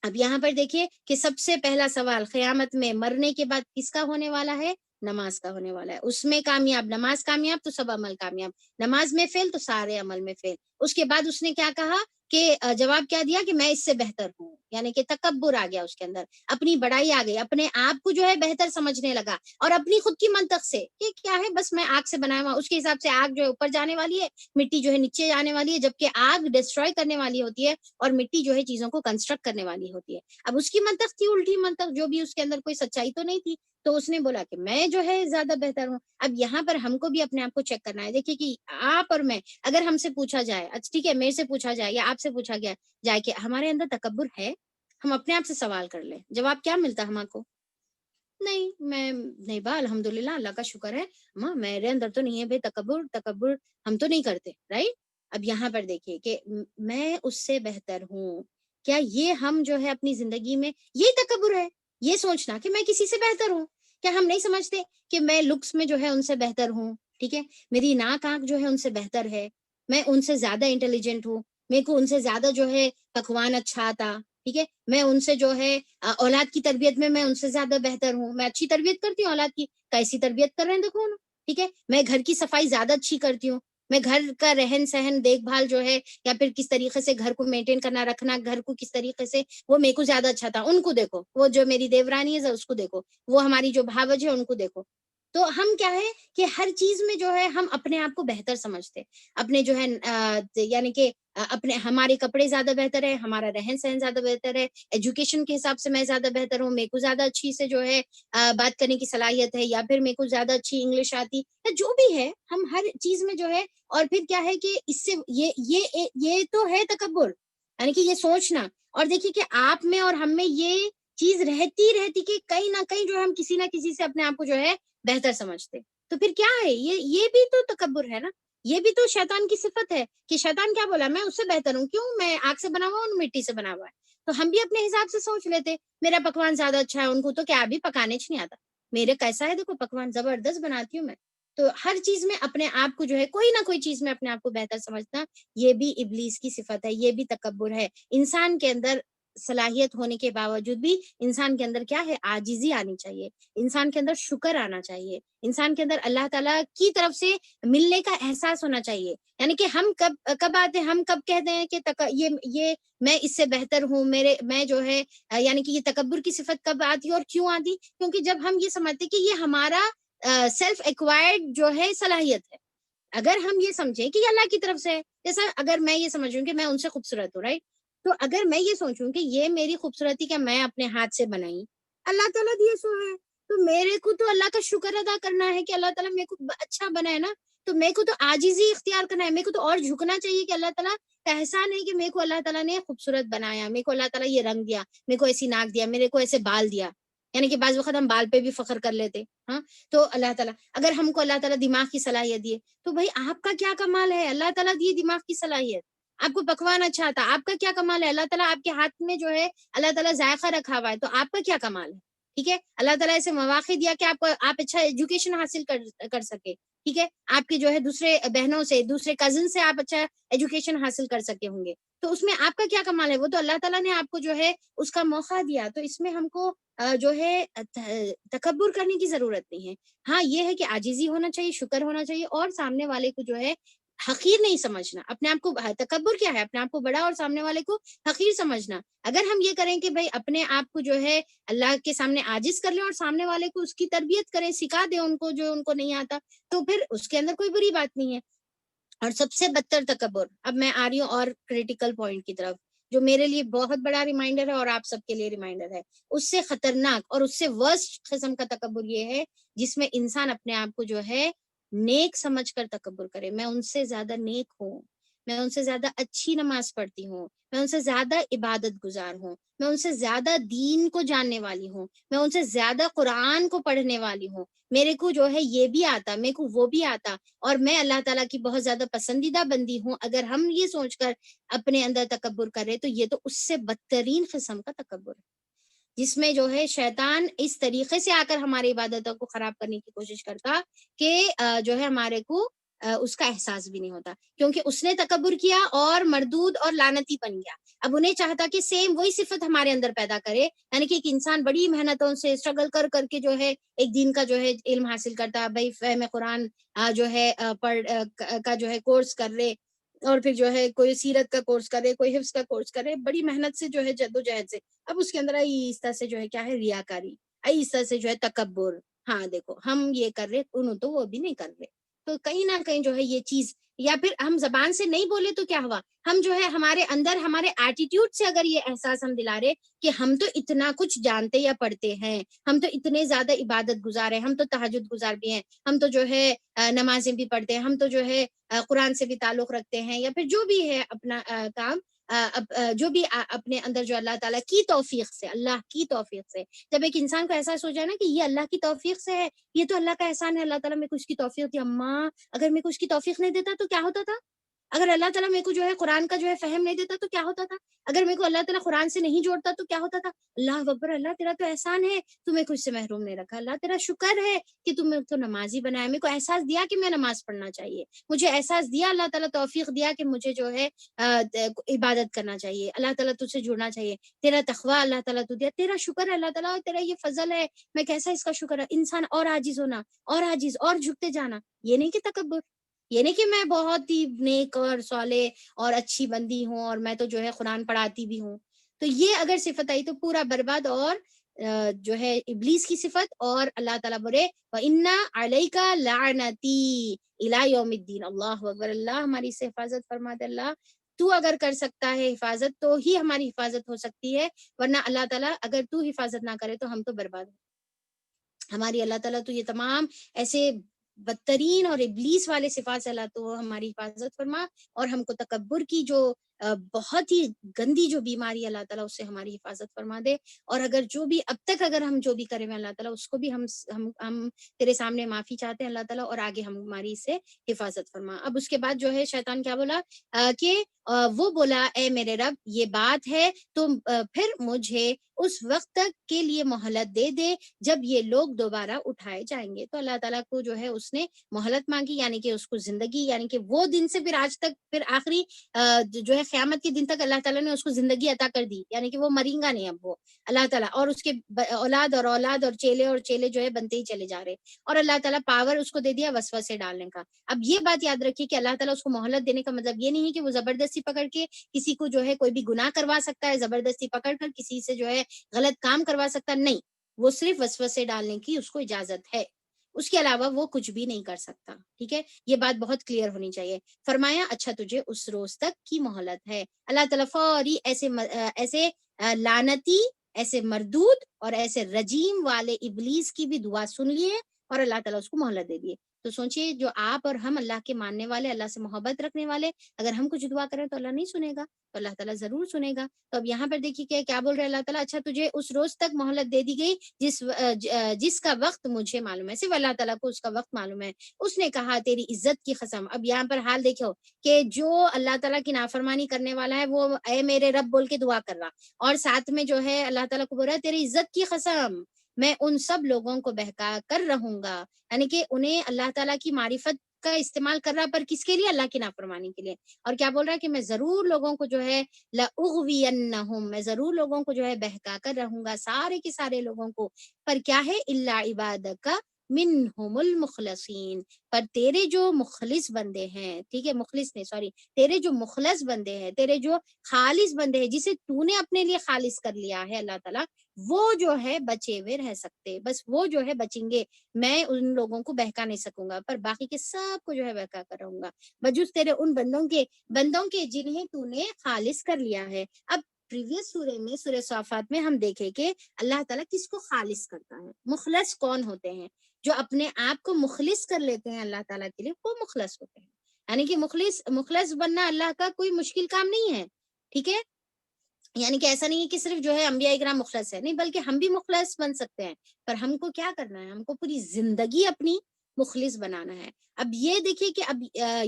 اب یہاں پر دیکھیے کہ سب سے پہلا سوال قیامت میں مرنے کے بعد کس کا ہونے والا ہے؟ نماز کا ہونے والا ہے۔ اس میں کامیاب، نماز کامیاب تو سب عمل کامیاب، نماز میں فیل تو سارے عمل میں فیل۔ اس کے بعد اس نے کیا کہا کہ جواب کیا دیا کہ میں اس سے بہتر ہوں، یعنی کہ تکبر آ گیا اس کے اندر، اپنی بڑائی آ گئی، اپنے آپ کو جو ہے بہتر سمجھنے لگا، اور اپنی خود کی منطق سے کہ کیا ہے بس میں آگ سے بنایا ہوا، اس کے حساب سے آگ جو ہے اوپر جانے والی ہے، مٹی جو ہے نیچے جانے والی ہے، جبکہ آگ ڈسٹروائے کرنے والی ہوتی ہے اور مٹی جو ہے چیزوں کو کنسٹرکٹ کرنے والی ہوتی ہے۔ اب اس کی منطق تھی الٹی منطق، جو بھی اس کے اندر کوئی سچائی تو نہیں تھی، تو اس نے بولا کہ میں جو ہے زیادہ بہتر ہوں۔ اب یہاں پر ہم کو بھی اپنے آپ کو چیک کرنا ہے۔ دیکھیے کہ آپ اور میں، اگر ہم سے پوچھا جائے، اچھا ٹھیک ہے میرے سے پوچھا جائے یا آپ سے پوچھا گیا جائے کہ ہمارے اندر تکبر ہے، ہم اپنے آپ سے سوال کر لیں، جواب کیا ملتا ہم کو؟ نہیں، میں نہیں با، الحمدللہ اللہ کا شکر ہے، ماں میرے اندر تو نہیں ہے بھائی تکبر ہم تو نہیں کرتے، رائٹ؟ اب یہاں پر دیکھیے کہ میں اس سے بہتر ہوں، کیا یہ ہم جو ہے اپنی زندگی میں یہی تکبر ہے، یہ سوچنا کہ میں کسی سے بہتر ہوں؟ کیا ہم نہیں سمجھتے کہ میں لکس میں جو ہے ان سے بہتر ہوں، ٹھیک ہے، میری ناک آنکھ جو ہے ان سے بہتر ہے، میں ان سے زیادہ انٹیلیجنٹ ہوں، میرے کو ان سے زیادہ جو ہے پکوان اچھا آتا، ٹھیک ہے، میں ان سے جو ہے اولاد کی تربیت میں ان سے زیادہ بہتر ہوں، میں اچھی تربیت کرتی ہوں اولاد کی، کیسی تربیت کر رہے ہیں دیکھو نا، ٹھیک ہے، میں گھر کی صفائی زیادہ اچھی کرتی ہوں، میں گھر کا رہن سہن دیکھ بھال جو ہے یا پھر کس طریقے سے گھر کو مینٹین کرنا رکھنا، گھر کو کس طریقے سے، وہ میرے کو زیادہ اچھا تھا، ان کو دیکھو، وہ جو میری دیورانی ہے اس کو دیکھو، وہ ہماری جو بھاوج ہے ان کو دیکھو۔ تو ہم کیا ہے کہ ہر چیز میں جو ہے ہم اپنے آپ کو بہتر سمجھتے، اپنے جو ہے یعنی کہ اپنے ہمارے کپڑے زیادہ بہتر ہے، ہمارا رہن سہن زیادہ بہتر ہے، ایجوکیشن کے حساب سے میں زیادہ بہتر ہوں، میرے کو زیادہ اچھی سے جو ہے بات کرنے کی صلاحیت ہے، یا پھر میرے کو زیادہ اچھی انگلش آتی، یا جو بھی ہے ہم ہر چیز میں جو ہے، اور پھر کیا ہے کہ اس سے یہ تو ہے تکبر، یعنی کہ یہ سوچنا، اور دیکھیے کہ آپ میں اور ہم میں یہ چیز رہتی کہ کہیں نہ کہیں جو ہے ہم کسی نہ کسی سے اپنے آپ کو جو ہے بہتر سمجھتے، تو پھر کیا ہے یہ بھی تو تکبر ہے نا، یہ بھی تو شیطان کی صفت ہے کہ شیطان کیا بولا، میں اس سے بہتر ہوں، کیوں، میں آگ سے بنا ہوا ہوں، مٹی سے بنا ہوا ہے، تو ہم بھی اپنے حساب سے سوچ لیتے میرا پکوان زیادہ اچھا ہے، ان کو تو کیا بھی پکانے نہیں آتا، میرے کیسا ہے دیکھو پکوان زبردست بناتی ہوں میں۔ تو ہر چیز میں اپنے آپ کو جو ہے کوئی نہ کوئی چیز میں اپنے آپ کو بہتر سمجھنا، یہ بھی ابلیس کی صفت ہے، یہ بھی تکبر ہے۔ انسان کے اندر صلاحیت ہونے کے باوجود بھی انسان کے اندر کیا ہے، عاجزی آنی چاہیے، انسان کے اندر شکر آنا چاہیے، انسان کے اندر اللہ تعالیٰ کی طرف سے ملنے کا احساس ہونا چاہیے، یعنی کہ ہم کب آتے ہیں، ہم کب کہتے ہیں کہ یہ میں اس سے بہتر ہوں، میں جو ہے یعنی کہ یہ تکبر کی صفت کب آتی اور کیوں آتی؟ کیونکہ جب ہم یہ سمجھتے کہ یہ ہمارا سیلف ایکوائرڈ جو ہے صلاحیت ہے، اگر ہم یہ سمجھیں کہ یہ اللہ کی طرف سے ہے، جیسا اگر میں یہ سمجھوں کہ میں ان سے خوبصورت ہوں، رائٹ، تو اگر میں یہ سوچوں کہ یہ میری خوبصورتی کیا میں اپنے ہاتھ سے بنائی، اللہ تعالیٰ دیے سو ہے، تو میرے کو تو اللہ کا شکر ادا کرنا ہے کہ اللہ تعالیٰ میرے کو اچھا بنا ہے نا، تو میرے کو تو عاجزی اختیار کرنا ہے، میرے کو تو اور جھکنا چاہیے کہ اللہ تعالیٰ کا احسان ہے کہ میرے کو اللہ تعالیٰ نے خوبصورت بنایا، میرے کو اللہ تعالیٰ یہ رنگ دیا، میرے کو ایسی ناک دیا، میرے کو ایسے بال دیا، یعنی کہ بعض وقت ہم بال پہ بھی فخر کر لیتے، ہاں، تو اللہ تعالیٰ اگر ہم کو اللہ تعالیٰ دماغ کی صلاحیت دیے، تو بھائی آپ کا کیا کمال ہے، اللہ تعالیٰ دیے دماغ کی صلاحیت، آپ کو پکوان اچھا آتا، آپ کا کیا کمال ہے، اللہ تعالیٰ آپ کے ہاتھ میں جو ہے اللہ تعالیٰ ذائقہ رکھا ہوا ہے، تو آپ کا کیا کمال ہے، ٹھیک ہے، اللہ تعالیٰ ایسے مواقع دیا کہ آپ اچھا ایجوکیشن حاصل کر سکے، ٹھیک ہے، آپ کی جو ہے دوسرے بہنوں سے، دوسرے کزن سے آپ اچھا ایجوکیشن حاصل کر سکے ہوں گے، تو اس میں آپ کا کیا کمال ہے؟ وہ تو اللہ تعالیٰ نے آپ کو جو ہے اس کا موقع دیا، تو اس میں ہم کو جو ہے تکبر کرنے کی ضرورت نہیں ہے۔ ہاں یہ ہے کہ عاجزی ہونا چاہیے، شکر ہونا چاہیے، اور سامنے والے کو جو ہے حقیر نہیں سمجھنا۔ اپنے آپ کو تکبر کیا ہے؟ اپنے آپ کو بڑا اور سامنے والے کو حقیر سمجھنا۔ اگر ہم یہ کریں کہ بھائی اپنے آپ کو جو ہے اللہ کے سامنے عاجز کر لیں اور سامنے والے کو اس کی تربیت کریں، سکھا دیں ان کو جو ان کو نہیں آتا، تو پھر اس کے اندر کوئی بری بات نہیں ہے۔ اور سب سے بدتر تکبر، اب میں آ رہی ہوں اور کریٹیکل پوائنٹ کی طرف، جو میرے لیے بہت بڑا ریمائنڈر ہے اور آپ سب کے لیے ریمائنڈر ہے۔ اس سے خطرناک اور اس سے ورسٹ قسم کا تکبر یہ ہے جس میں انسان اپنے آپ کو جو ہے نیک سمجھ کر تکبر کرے۔ میں ان سے زیادہ نیک ہوں، میں ان سے زیادہ اچھی نماز پڑھتی ہوں، میں ان سے زیادہ عبادت گزار ہوں، میں ان سے زیادہ دین کو جاننے والی ہوں، میں ان سے زیادہ قرآن کو پڑھنے والی ہوں، میرے کو جو ہے یہ بھی آتا، میرے کو وہ بھی آتا، اور میں اللہ تعالیٰ کی بہت زیادہ پسندیدہ بندی ہوں۔ اگر ہم یہ سوچ کر اپنے اندر تکبر کریں تو یہ تو اس سے بدترین قسم کا تکبر ہے، جس میں جو ہے شیطان اس طریقے سے آ کر ہماری عبادتوں کو خراب کرنے کی کوشش کرتا کہ جو ہے ہمارے کو اس کا احساس بھی نہیں ہوتا، کیونکہ اس نے تکبر کیا اور مردود اور لعنتی بن گیا۔ اب انہیں چاہتا کہ سیم وہی صفت ہمارے اندر پیدا کرے، یعنی کہ ایک انسان بڑی محنتوں سے اسٹرگل کر کر کے جو ہے ایک دین کا جو ہے علم حاصل کرتا، بھائی فہم قرآن جو ہے پڑھ کا جو ہے کورس کر لے، اور پھر جو ہے کوئی سیرت کا کورس کرے، کوئی حفظ کا کورس کرے، بڑی محنت سے جو ہے جدوجہد سے، اب اس کے اندر آہستہ سے جو ہے کیا ہے ریاکاری، آہستہ سے جو ہے تکبر، ہاں دیکھو ہم یہ کر رہے، انہوں تو وہ بھی نہیں کر رہے، تو کہیں نہ کہیں جو ہے یہ چیز، یا پھر ہم زبان سے نہیں بولے تو کیا ہوا، ہم جو ہے ہمارے اندر ہمارے ایٹیٹیوڈ سے اگر یہ احساس ہم دلا رہے کہ ہم تو اتنا کچھ جانتے یا پڑھتے ہیں، ہم تو اتنے زیادہ عبادت گزار ہیں، ہم تو تہجد گزار بھی ہیں، ہم تو جو ہے نمازیں بھی پڑھتے ہیں، ہم تو جو ہے قرآن سے بھی تعلق رکھتے ہیں، یا پھر جو بھی ہے اپنا کام جو بھی اپنے اندر جو اللہ تعالیٰ کی توفیق سے، اللہ کی توفیق سے، جب ایک انسان کو احساس ہو جائے نا کہ یہ اللہ کی توفیق سے ہے، یہ تو اللہ کا احسان ہے، اللہ تعالیٰ میرے کو اس کی توفیق دی، اماں اگر میرے کو اس کی توفیق نہیں دیتا تو کیا ہوتا تھا، اگر اللہ تعالیٰ میرے کو جو ہے قرآن کا جو ہے فہم نہیں دیتا تو کیا ہوتا تھا، اگر میرے کو اللہ تعالیٰ قرآن سے نہیں جوڑتا تو کیا ہوتا تھا، اللہ اکبر، اللہ تیرا تو احسان ہے، تو میرے کو اس سے محروم نہیں رکھا، اللہ تیرا شکر ہے کہ تم میرے کو نمازی بنایا، میرے کو احساس دیا کہ میں نماز پڑھنا چاہیے، مجھے احساس دیا اللہ تعالیٰ، توفیق دیا کہ مجھے جو ہے عبادت کرنا چاہیے، اللہ تعالیٰ تجھ سے جڑنا چاہیے، تیرا تقویٰ اللہ تعالیٰ تو دیا، تیرا شکر ہے اللہ تعالیٰ، تیرا یہ فضل ہے، میں کیسا اس کا شکر ہے، انسان اور عاجز ہونا، اور عاجز اور جھکتے جانا، یہ نہیں کہ تکبر، یہ نہیں کہ میں بہت ہی نیک اور صالح اور اچھی بندی ہوں اور میں تو جو ہے قرآن پڑھاتی بھی ہوں، تو یہ اگر صفت آئی تو پورا برباد، اور جو ہے ابلیس کی صفت، اور اللہ تعالیٰ بولے وَإِنَّ عَلَيْكَ لَعْنَتِي إِلَىٰ يَوْمِ الدِّينِ، اللہ اکبر، اللہ ہماری سے حفاظت فرما دے، اللہ تو اگر کر سکتا ہے حفاظت تو ہی ہماری حفاظت ہو سکتی ہے، ورنہ اللہ تعالیٰ اگر تو حفاظت نہ کرے تو ہم تو برباد ہیں، ہماری اللہ تعالیٰ تو یہ تمام ایسے بدترین اور ابلیس والے صفات سے اللہ تو ہماری حفاظت فرما، اور ہم کو تکبر کی جو بہت ہی گندی جو بیماری اللہ تعالیٰ اس سے ہماری حفاظت فرما دے، اور اگر جو بھی اب تک اگر ہم جو بھی کرے ہوئے اللہ تعالیٰ اس کو بھی ہم تیرے سامنے معافی چاہتے ہیں اللہ تعالیٰ، اور آگے ہماری اس سے حفاظت فرما۔ اب اس کے بعد جو ہے شیطان کیا بولا کہ وہ بولا اے میرے رب یہ بات ہے تو پھر مجھے اس وقت تک کے لیے مہلت دے دے جب یہ لوگ دوبارہ اٹھائے جائیں گے، تو اللہ تعالیٰ کو جو ہے اس نے مہلت مانگی، یعنی کہ اس کو زندگی، یعنی کہ وہ دن سے پھر آج تک، پھر آخری جو ہے قیامت کے دن تک اللہ تعالیٰ نے اس کو زندگی عطا کر دی، یعنی کہ وہ مریں گا نہیں اب وہ اللہ تعالیٰ، اور اس کے اولاد اور چیلے جو ہے بنتے ہی چلے جا رہے، اور اللہ تعالیٰ پاور اس کو دے دیا وسوسے ڈالنے کا۔ اب یہ بات یاد رکھیے کہ اللہ تعالیٰ اس کو مہلت دینے کا مطلب یہ نہیں ہے کہ وہ زبردستی پکڑ کے کسی کو جو ہے کوئی بھی گناہ کروا سکتا ہے، زبردستی پکڑ کر کسی سے جو ہے غلط کام کروا سکتا، نہیں، وہ صرف وسوسے ڈالنے کی اس کو اجازت ہے، اس کے علاوہ وہ کچھ بھی نہیں کر سکتا، ٹھیک ہے، یہ بات بہت کلیئر ہونی چاہیے۔ فرمایا اچھا تجھے اس روز تک کی مہلت ہے، اللہ تعالیٰ فوری ایسے لعنتی، ایسے مردود اور ایسے رجیم والے ابلیس کی بھی دعا سن لیے، اور اللہ تعالیٰ اس کو مہلت دے دیے۔ تو سوچئے جو آپ اور ہم اللہ کے ماننے والے، اللہ سے محبت رکھنے والے، اگر ہم کچھ دعا کریں تو اللہ نہیں سنے گا، تو اللہ تعالیٰ ضرور سنے گا۔ تو اب یہاں پر دیکھیے کہ کیا بول رہے اللہ تعالیٰ، اچھا تجھے اس روز تک مہلت دے دی گئی جس کا وقت مجھے معلوم ہے، صرف اللہ تعالیٰ کو اس کا وقت معلوم ہے۔ اس نے کہا تیری عزت کی قسم، اب یہاں پر حال دیکھو کہ جو اللہ تعالیٰ کی نافرمانی کرنے والا ہے وہ اے میرے رب بول کے دعا کر رہا، اور ساتھ میں جو ہے اللہ تعالیٰ کو بول رہا ہے تیری عزت کی قسم میں ان سب لوگوں کو بہکا کر رہوں گا، یعنی کہ انہیں اللہ تعالیٰ کی معرفت کا استعمال کر رہا پر کس کے لیے؟ اللہ کی نافرمانی کے لیے. اور کیا بول رہا ہے کہ میں ضرور لوگوں کو جو ہے لأغوینہم، میں ضرور لوگوں کو جو ہے بہکا کر رہوں گا، سارے کے سارے لوگوں کو. پر کیا ہے؟ الا عبادک منہم المخلصین، پر تیرے جو مخلص بندے ہیں، ٹھیک ہے، مخلص نہیں سوری، تیرے جو مخلص بندے ہیں، تیرے جو خالص بندے ہیں، جسے تو نے اپنے لیے خالص کر لیا ہے اللہ تعالیٰ، وہ جو ہے بچے ہوئے رہ سکتے، بس وہ جو ہے بچیں گے. میں ان لوگوں کو بہکا نہیں سکوں گا، پر باقی کے سب کو جو ہے بہکا کر رہوں گا، بجز تیرے ان بندوں کے جنہیں تو نے خالص کر لیا ہے. اب پریویس سورے میں، سورہ صافات میں ہم دیکھیں کہ اللہ تعالیٰ کس کو خالص کرتا ہے. مخلص کون ہوتے ہیں؟ جو اپنے آپ کو مخلص کر لیتے ہیں اللہ تعالیٰ کے لیے، وہ مخلص ہوتے ہیں. یعنی کہ مخلص بننا اللہ کا کوئی مشکل کام نہیں ہے، ٹھیک ہے. یعنی کہ ایسا نہیں ہے کہ صرف جو ہے انبیاء کرام مخلص ہے، نہیں، بلکہ ہم بھی مخلص بن سکتے ہیں. پر ہم کو کیا کرنا ہے؟ ہم کو پوری زندگی اپنی مخلص بنانا ہے. اب یہ دیکھیے کہ اب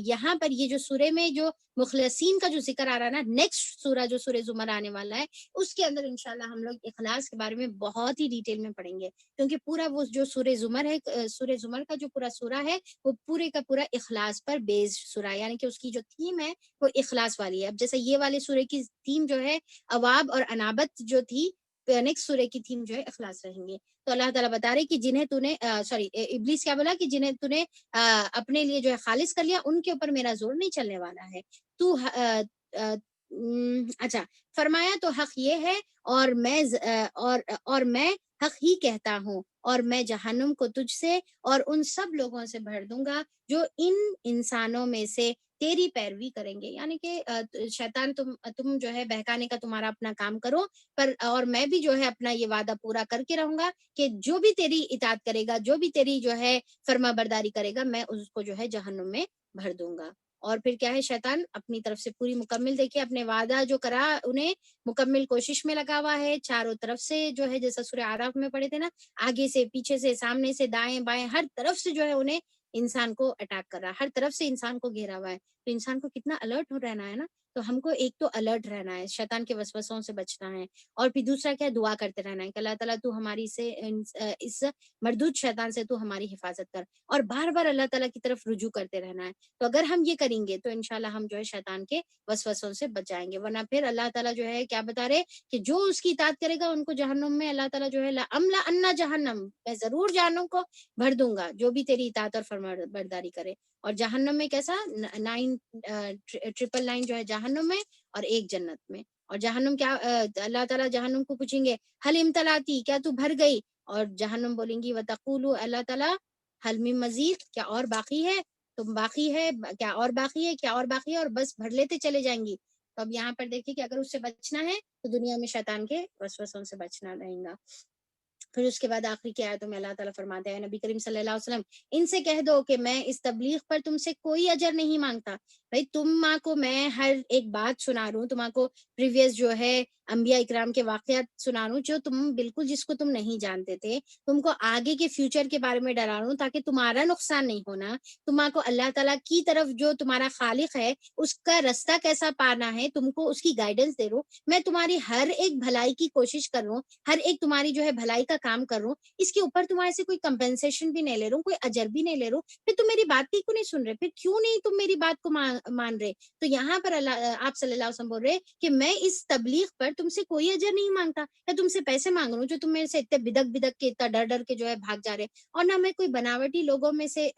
یہاں پر یہ جو سورے میں جو مخلصین کا جو ذکر آ رہا ہے نا، نیکسٹ سورہ جو سورہ زمر آنے والا ہے، اس کے اندر انشاءاللہ ہم لوگ اخلاص کے بارے میں بہت ہی ڈیٹیل میں پڑھیں گے. کیونکہ پورا وہ جو سورہ زمر ہے، سورہ زمر کا جو پورا سورہ ہے، وہ پورے کا پورا اخلاص پر بیسڈ سورہ ہے. یعنی کہ اس کی جو تھیم ہے وہ اخلاص والی ہے. اب جیسے یہ والے سورے کی تھیم جو ہے اواب اور انابت جو تھی، نیکسٹ سورے کی تھیم جو ہے اخلاص رہیں گے. تو اللہ تعالیٰ بتا رہے کہ جنہیں تو نے سوری ابلیس کیا بولا کہ جنہیں تو نے اپنے لیے جو ہے خالص کر لیا، ان کے اوپر میرا زور نہیں چلنے والا ہے. تو اچھا فرمایا تو حق یہ ہے، اور میں حق ہی کہتا ہوں، اور میں جہنم کو تجھ سے اور ان سب لوگوں سے بھر دوں گا جو ان انسانوں میں سے تیری پیروی کریں گے. یعنی کہ شیطان تم جو ہے بہکانے کا تمہارا اپنا کام کرو، اور میں بھی جو ہے اپنا یہ وعدہ پورا کر کے رہوں گا کہ جو بھی تیری اطاعت کرے گا، جو بھی تیری جو ہے فرما برداری کرے گا، میں اس کو جو ہے جہنم میں بھر دوں گا. اور پھر کیا ہے؟ شیطان اپنی طرف سے پوری مکمل، دیکھیے اپنے وعدہ جو کرا انہیں مکمل کوشش میں لگا ہوا ہے. چاروں طرف سے جو ہے، جیسا سورہ اعراف میں پڑھے تھے نا، آگے سے، پیچھے سے، سامنے سے، دائیں بائیں، ہر طرف سے جو ہے انہیں انسان کو اٹیک کر رہا ہے، ہر طرف سے انسان کو گھیرا ہوا ہے. تو انسان کو کتنا الرٹ ہو رہنا ہے نا. تو ہم کو ایک تو الرٹ رہنا ہے، شیطان کے وسوسوں سے بچنا ہے، اور پھر دوسرا کیا ہے؟ دعا کرتے رہنا ہے کہ اللہ تعالیٰ تو ہماری سے اس مردود شیطان سے تو ہماری حفاظت کر، اور بار بار اللہ تعالیٰ کی طرف رجوع کرتے رہنا ہے. تو اگر ہم یہ کریں گے تو انشاءاللہ ہم جو ہے شیطان کے وسوسوں سے بچ جائیں گے. ورنہ پھر اللہ تعالیٰ جو ہے کیا بتا رہے کہ جو اس کی اطاعت کرے گا ان کو جہنم میں اللہ تعالیٰ جو ہے لَأَمْلَأَنَّ جہنم، میں ضرور جہنم کو بھر دوں گا جو بھی تیری اطاعت اور فرما برداری کرے. اور جہنم میں کیسا 999 جو ہے جہنم میں، اور ایک جنت میں. اور جہنم کیا اللہ تعالیٰ جہنم کو پوچھیں گے حل امتلاتی، کیا تو بھر گئی؟ اور جہنم بولیں گی وتقولو، اللہ تعالیٰ حل من مزید، کیا اور باقی ہے؟ تم باقی ہے کیا؟ اور باقی ہے کیا؟ اور باقی ہے؟ اور بس بھر لیتے چلے جائیں گی. تو اب یہاں پر دیکھیے کہ اگر اس سے بچنا ہے تو دنیا میں شیطان کے وسوسوں سے بچنا رہیں گا. پھر اس کے بعد آخری کی آیتوں میں اللہ تعالیٰ فرماتے ہیں نبی کریم صلی اللہ علیہ وسلم ان سے کہہ دو کہ میں اس تبلیغ پر تم سے کوئی اجر نہیں مانگتا. بھائی تم ماں کو میں ہر ایک بات سنا رہا ہوں، تمہاں کو پریویس جو ہے انبیاء اکرام کے واقعات سنا رہا ہوں جو تم بالکل جس کو تم نہیں جانتے تھے. تم کو آگے کے فیوچر کے بارے میں ڈرا رہا ہوں تاکہ تمہارا نقصان نہیں ہونا. تمہاں کو اللہ تعالیٰ کی طرف جو تمہارا خالق ہے اس کا رستہ کیسا پانا ہے، تم کو اس کی گائیڈنس دے رہا ہوں. میں تمہاری ہر ایک بھلائی کی کوشش کر رہا ہوں، ہر ایک تمہاری جو ہے بھلائی کا کام کر رہا ہوں. اس کے اوپر تمہارے سے کوئی کمپنسیشن بھی نہیں لے رہا ہوں، کوئی اجر بھی نہیں لے رہا ہوں. پھر تم میری بات کیوں نہیں سن رہے؟ پھر کیوں نہیں تم میری بات کو مان رہے؟ تو یہاں پر آپ صلی اللہ علیہ وسلم بول رہے کہ میں اس تبلیغ پر تم سے کوئی اجر نہیں مانگتا، یا تم سے پیسے مانگ رہا ہوں جو تم میرے سے اتنے بدک کے، اتنا ڈر ڈر کے جو ہے بھاگ جا رہے. اور نہ میں کوئی بناوٹی لوگوں میں سے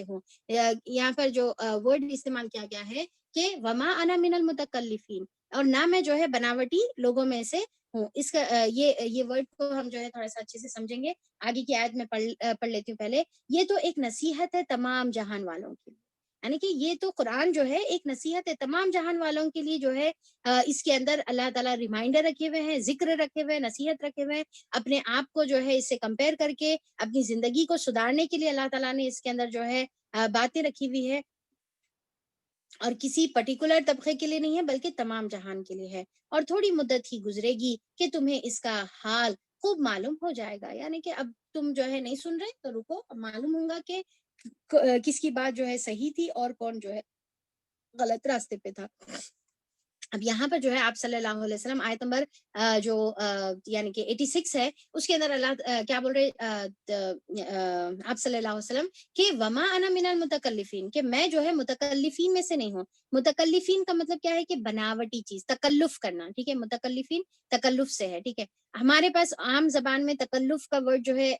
ہوں. یہاں پر جو ورڈ استعمال کیا گیا ہے کہ وما انا من المتکلفین، اور نہ میں جو ہے بناوٹی لوگوں میں سے ہوں. اس کا یہ ورڈ کو ہم جو ہے تھوڑا سا اچھے سے سمجھیں گے. آگے کی آیت میں پڑھ لیتی ہوں پہلے. یہ تو ایک نصیحت ہے تمام جہان والوں کی، یعنی کہ یہ تو قرآن جو ہے ایک نصیحت ہے تمام جہان والوں کے لیے جو ہے. اس کے اندر اللہ تعالیٰ ریمائنڈر رکھے ہوئے ہیں، ذکر رکھے ہوئے ہیں، نصیحت رکھے ہوئے ہیں. اپنے آپ کو جو ہے اس سے کمپیئر کر کے اپنی زندگی کو سدھارنے کے لیے اللہ تعالیٰ نے اس کے اندر جو ہے باتیں رکھی ہوئی ہے. اور کسی پرٹیکولر طبقے کے لیے نہیں ہے بلکہ تمام جہان کے لیے ہے. اور تھوڑی مدت ہی گزرے گی کہ تمہیں اس کا حال خوب معلوم ہو جائے گا. یعنی کہ اب تم جو ہے نہیں سن رہے تو رکو، اب معلوم ہوگا کہ کس کی بات جو ہے صحیح تھی اور کون جو ہے غلط راستے پہ تھا. اب یہاں پر جو ہے آپ صلی اللہ علیہ وسلم آیت نمبر جو یعنی کہ 86 ہے، اس کے اندر اللہ کیا بول رہے آپ صلی اللہ علیہ وسلم کہ وما انا من المتکلفین، کہ میں جو ہے متکلفین میں سے نہیں ہوں۔ متکلفین کا مطلب کیا ہے کہ بناوٹی چیز، تکلف کرنا، ٹھیک ہے، متکلفین تکلف سے ہے، ٹھیک ہے۔ ہمارے پاس عام زبان میں تکلف کا ورڈ جو ہے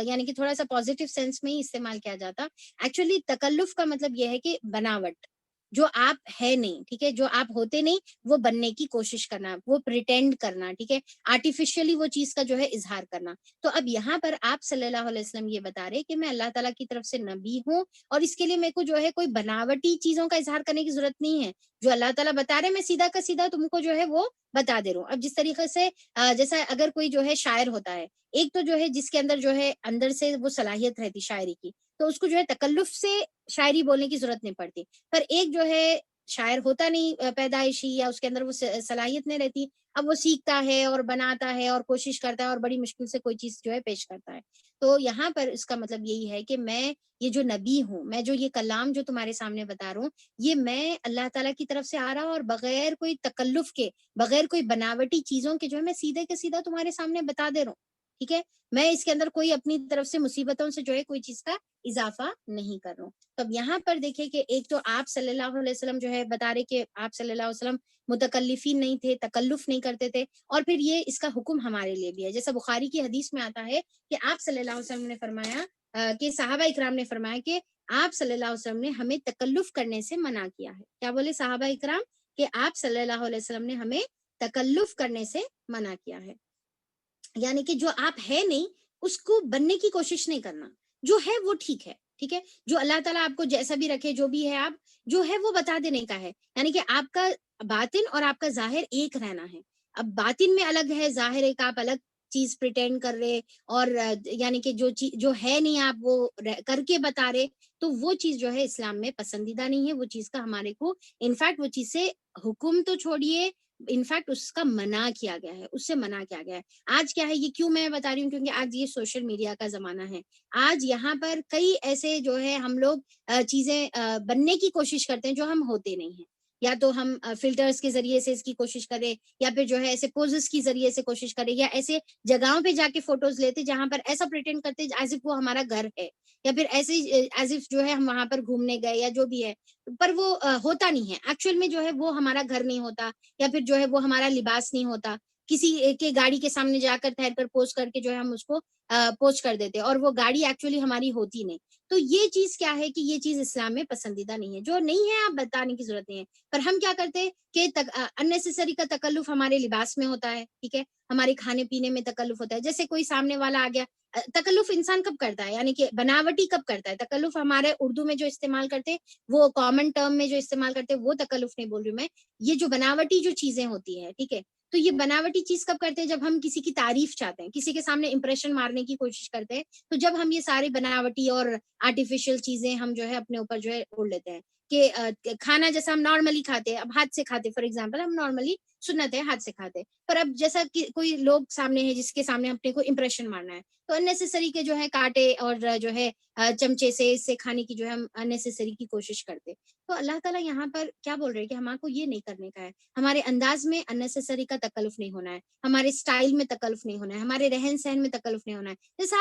یعنی کہ تھوڑا سا پازیٹیو سینس میں ہی استعمال کیا جاتا۔ ایکچولی تکلف کا مطلب یہ ہے کہ بناوٹ، جو آپ ہے نہیں، ٹھیک ہے، جو آپ ہوتے نہیں وہ بننے کی کوشش کرنا، وہ پریٹینڈ کرنا، ٹھیک ہے، آرٹیفیشلی وہ چیز کا جو ہے اظہار کرنا۔ تو اب یہاں پر آپ صلی اللہ علیہ وسلم یہ بتا رہے کہ میں اللہ تعالیٰ کی طرف سے نبی ہوں، اور اس کے لیے میرے کو جو ہے کوئی بناوٹی چیزوں کا اظہار کرنے کی ضرورت نہیں ہے۔ جو اللہ تعالیٰ بتا رہے میں سیدھا کا سیدھا تم کو جو ہے وہ بتا دے رہا ہوں۔ اب جس طریقے سے جیسا اگر کوئی جو ہے شاعر ہوتا ہے، ایک تو جو ہے جس کے اندر جو ہے اندر سے وہ صلاحیت رہتی شاعری کی، تو اس کو جو ہے تکلف سے شاعری بولنے کی ضرورت نہیں پڑتی۔ پر ایک جو ہے شاعر ہوتا نہیں پیدائشی، یا اس کے اندر وہ صلاحیت نہیں رہتی، اب وہ سیکھتا ہے اور بناتا ہے اور کوشش کرتا ہے اور بڑی مشکل سے کوئی چیز جو ہے پیش کرتا ہے۔ تو یہاں پر اس کا مطلب یہی ہے کہ میں یہ جو نبی ہوں، میں جو یہ کلام جو تمہارے سامنے بتا رہا ہوں، یہ میں اللہ تعالیٰ کی طرف سے آ رہا ہوں، اور بغیر کوئی تکلف کے، بغیر کوئی بناوٹی چیزوں کے جو ہے میں سیدھے کے سیدھا تمہارے سامنے بتا دے رہا ہوں، ٹھیک ہے۔ میں اس کے اندر کوئی اپنی طرف سے مصیبتوں سے جو ہے کوئی چیز کا اضافہ نہیں کر رہا ہوں۔ تب یہاں پر دیکھیں کہ ایک تو آپ صلی اللہ علیہ وسلم جو ہے بتا رہے کہ آپ صلی اللہ علیہ وسلم متکلفین نہیں تھے، تکلف نہیں کرتے تھے، اور پھر یہ اس کا حکم ہمارے لیے بھی ہے، جیسا بخاری کی حدیث میں آتا ہے کہ آپ صلی اللہ علیہ وسلم نے فرمایا کہ صحابہ اکرام نے فرمایا کہ آپ صلی اللہ علیہ وسلم نے ہمیں تکلف کرنے سے منع کیا ہے۔ کیا بولے صحابہ اکرام؟ کہ آپ صلی اللہ علیہ وسلم نے ہمیں تکلف کرنے سے منع کیا ہے، یعنی کہ جو آپ ہے نہیں اس کو بننے کی کوشش نہیں کرنا، جو ہے وہ ٹھیک ہے، ٹھیک ہے، جو اللہ تعالیٰ آپ کو جیسا بھی رکھے، جو بھی ہے آپ جو ہے وہ بتا دینے کا ہے، یعنی کہ آپ کا باطن اور آپ کا ظاہر ایک رہنا ہے۔ اب باطن میں الگ ہے، ظاہر ایک آپ الگ چیز پریٹینڈ کر رہے، اور یعنی کہ جو چیز جو ہے نہیں آپ وہ کر کے بتا رہے، تو وہ چیز جو ہے اسلام میں پسندیدہ نہیں ہے، وہ چیز کا ہمارے کو انفیکٹ وہ چیز سے حکم تو چھوڑیے، انفیکٹ اس کا منع کیا گیا ہے، اس سے منع کیا گیا ہے۔ آج کیا ہے، یہ کیوں میں بتا رہی ہوں، کیونکہ آج یہ سوشل میڈیا کا زمانہ ہے۔ آج یہاں پر کئی ایسے جو ہے ہم لوگ چیزیں بننے کی کوشش کرتے ہیں جو ہم ہوتے نہیں ہیں، یا تو ہم فلٹرز کے ذریعے سے اس کی کوشش کریں، یا پھر جو ہے ایسے پوزز کی ذریعے سے کوشش کریں، یا ایسے جگہوں پہ جا کے فوٹوز لیتے جہاں پر ایسا پریٹینڈ کرتے ایز اف وہ ہمارا گھر ہے، یا پھر ایسے ایز اف جو ہے ہم وہاں پر گھومنے گئے یا جو بھی ہے، پر وہ ہوتا نہیں ہے، ایکچوئل میں جو ہے وہ ہمارا گھر نہیں ہوتا، یا پھر جو ہے وہ ہمارا لباس نہیں ہوتا، کسی کے گاڑی کے سامنے جا کر ٹھہر کر پوز کر کے جو ہے ہم اس کو پوسٹ کر دیتے، اور وہ گاڑی ایکچولی ہماری ہوتی نہیں۔ تو یہ چیز کیا ہے کہ یہ چیز اسلام میں پسندیدہ نہیں ہے، جو نہیں ہے آپ بتانے کی ضرورت نہیں ہے، پر ہم کیا کرتے ہیں کہ اننیسیسری کا تکلف ہمارے لباس میں ہوتا ہے، ٹھیک ہے، ہمارے کھانے پینے میں تکلف ہوتا ہے، جیسے کوئی سامنے والا آ گیا، تکلف انسان کب کرتا ہے، یعنی کہ بناوٹی کب کرتا ہے تکلف، ہمارے اردو میں جو استعمال کرتے وہ کامن ٹرم میں جو استعمال کرتے وہ تکلف نہیں بول رہی میں، یہ جو بناوٹی جو چیزیں ہوتی ہے، ٹھیک ہے، تو یہ بناوٹی چیز کب کرتے ہیں، جب ہم کسی کی تعریف چاہتے ہیں، کسی کے سامنے امپریشن مارنے کی کوشش کرتے ہیں، تو جب ہم یہ ساری بناوٹی اور آرٹیفیشل چیزیں ہم جو ہے اپنے اوپر جو ہے اوڑھ لیتے ہیں، کہ کھانا جیسا ہم نارملی کھاتے ہیں، اب ہاتھ سے کھاتے، فار ایگزامپل ہم نارملی سنت ہے ہاتھ سے کھاتے، پر اب جیسا کہ کوئی لوگ سامنے ہے جس کے سامنے اپنے کو امپریشن مارنا ہے، تو اننیسیسری کے جو ہے کاٹے اور جو ہے چمچے سے اس سے کھانے کی جو ہے ہم اننیسیسری کی کوشش کرتے۔ تو اللہ تعالیٰ یہاں پر کیا بول رہے ہیں کہ ہمارے کو یہ نہیں کرنے کا ہے، ہمارے انداز میں اننیسیسری کا تکلف نہیں ہونا ہے، ہمارے اسٹائل میں تکلف نہیں ہونا ہے، ہمارے رہن سہن میں تکلف نہیں ہونا ہے، جیسا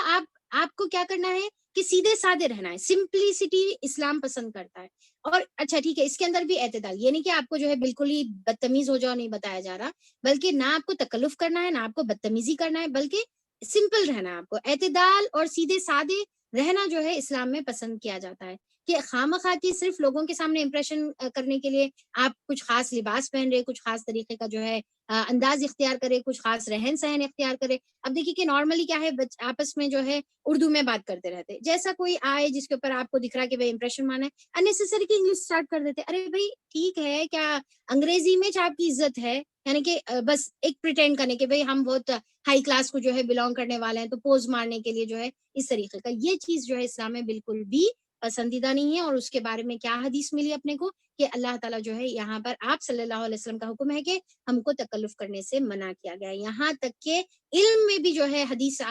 آپ کو کیا کرنا ہے کہ سیدھے سادے رہنا ہے، سمپلیسٹی اسلام پسند کرتا ہے، اور اچھا ٹھیک ہے، اس کے اندر بھی اعتدال، یہ نہیں کہ آپ کو جو ہے بالکل ہی بدتمیز ہو جاؤ نہیں بتایا جا رہا، بلکہ نہ آپ کو تکلف کرنا ہے نہ آپ کو بدتمیزی کرنا ہے، بلکہ سمپل رہنا ہے، آپ کو اعتدال اور سیدھے سادے رہنا جو ہے اسلام میں پسند کیا جاتا ہے، کہ خواہ کی صرف لوگوں کے سامنے امپریشن کرنے کے لیے آپ کچھ خاص لباس پہن رہے، کچھ خاص طریقے کا جو ہے انداز اختیار کرے، کچھ خاص رہن سہن اختیار کرے۔ اب دیکھیے کہ نارملی کیا ہے، آپس میں جو ہے اردو میں بات کرتے رہتے، جیسا کوئی آئے جس کے اوپر آپ کو دکھ رہا کہ بھائی امپریشن مانا ہے، انیسیسری کی انگلش اسٹارٹ کر دیتے، ارے بھائی ٹھیک ہے، کیا انگریزی میں آپ کی عزت ہے، یعنی کہ بس ایک پریٹینڈ کرنے کے بھائی ہم بہت ہائی کلاس کو جو ہے بلونگ کرنے والے ہیں، تو پوز مارنے کے لیے جو ہے اس طریقے کا، یہ چیز جو ہے اسلام میں بالکل بھی پسندیدہ نہیں ہے، اور اس کے بارے میں کیا حدیث ملی اپنے کو کہ اللہ تعالیٰ جو ہے یہاں پر آپ صلی اللہ علیہ وسلم کا حکم ہے کہ ہم کو تکلف کرنے سے منع کیا گیا ہے، یہاں تک کہ علم میں بھی جو ہے حدیث